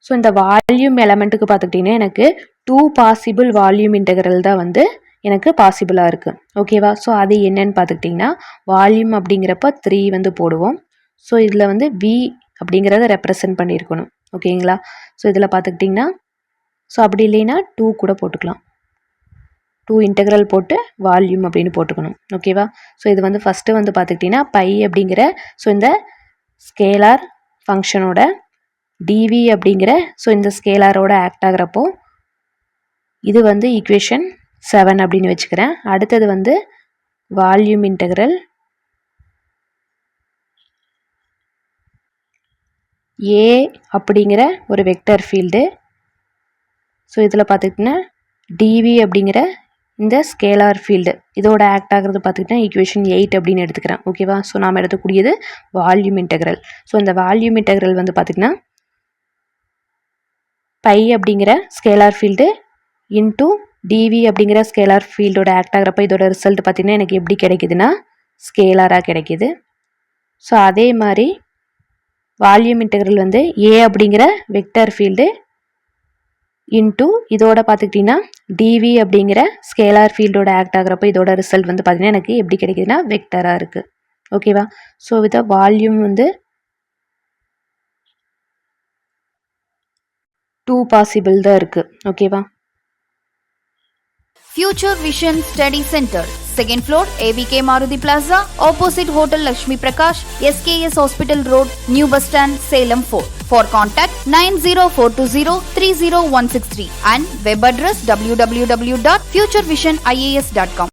S1: ஸோ இந்த வால்யூம் எலமெண்ட்டுக்கு பார்த்துக்கிட்டிங்கன்னா எனக்கு 2 பாசிபிள் வால்யூம் இன்டெக்ரல் தான் வந்து எனக்கு பாசிபிளாக இருக்குது. ஓகேவா? ஸோ அது என்னன்னு பார்த்துக்கிட்டிங்கன்னா வால்யூம் அப்படிங்கிறப்ப 3 வந்து போடுவோம். ஸோ இதில் வந்து V அப்படிங்கிறத ரெப்ரசன்ட் பண்ணியிருக்கணும். ஓகேங்களா? ஸோ இதில் பார்த்துக்கிட்டிங்கன்னா ஸோ அப்படி இல்லைன்னா 2 கூட போட்டுக்கலாம். 2 இன்டெக்ரல் போட்டு வால்யூம் அப்படின்னு போட்டுக்கணும். ஓகேவா? ஸோ இது வந்து ஃபஸ்ட்டு வந்து பார்த்துக்கிட்டிங்கன்னா பை அப்படிங்கிற ஸோ இந்த ஸ்கேலார் ஃபங்க்ஷனோட dv அப்படிங்கிற ஸோ இந்த ஸ்கேலாரோட ஆக்ட் ஆகிறப்போ இது வந்து ஈக்குவேஷன் 7 அப்படின்னு வச்சுக்கிறேன். அடுத்தது வந்து வால்யூம் இன்டெக்ரல் A அப்படிங்கிற ஒரு வெக்டர் ஃபீல்டு. ஸோ இதில் பார்த்துக்கிட்டிங்கன்னா dv அப்படிங்கிற இந்த ஸ்கேலார் ஃபீல்டு இதோட ஆக்ட் ஆகிறது பார்த்துக்கிட்டிங்கன்னா ஈக்குவேஷன் 8 அப்படின்னு எடுத்துக்கிறேன். ஓகேவா? ஸோ நாம் எடுக்கக்கூடியது வால்யூம் இன்டெக்ரல். ஸோ இந்த வால்யூம் இன்டெக்ரல் வந்து பார்த்திங்கன்னா பை அப்படிங்கிற ஸ்கேலார் ஃபீல்டு இன்டூ dv அப்படிங்கிற ஸ்கேலார் ஃபீல்டோட ஆக்ட் ஆகிறப்ப இதோட ரிசல்ட் பார்த்திங்கன்னா எனக்கு எப்படி கிடைக்குதுன்னா ஸ்கேலாராக கிடைக்கிது. ஸோ அதே மாதிரி வால்யூம் இன்டெக்ரல் வந்து A அப்படிங்கிற வெக்டர் ஃபீல்டு இன்டூ இதோட பார்த்துக்கிட்டிங்கன்னா dv அப்படிங்கிற ஸ்கேலார் ஃபீல்டோட ஆக்ட் ஆகிறப்ப இதோட ரிசல்ட் வந்து பார்த்திங்கன்னா எனக்கு எப்படி கிடைக்குதுன்னா வெக்டராக இருக்குது. ஓகேவா? ஸோ வித் வால்யூம் வந்து 2 பாசிபிள் தான் இருக்குது. ஓகேவா?
S2: Future Vision Study Center, 2nd floor, AVK Maruti Plaza, opposite Hotel Lakshmi Prakash, SKS Hospital Road, New Bus Stand, Salem 4. For contact 90420 30163 and web address www.futurevision.ias.com.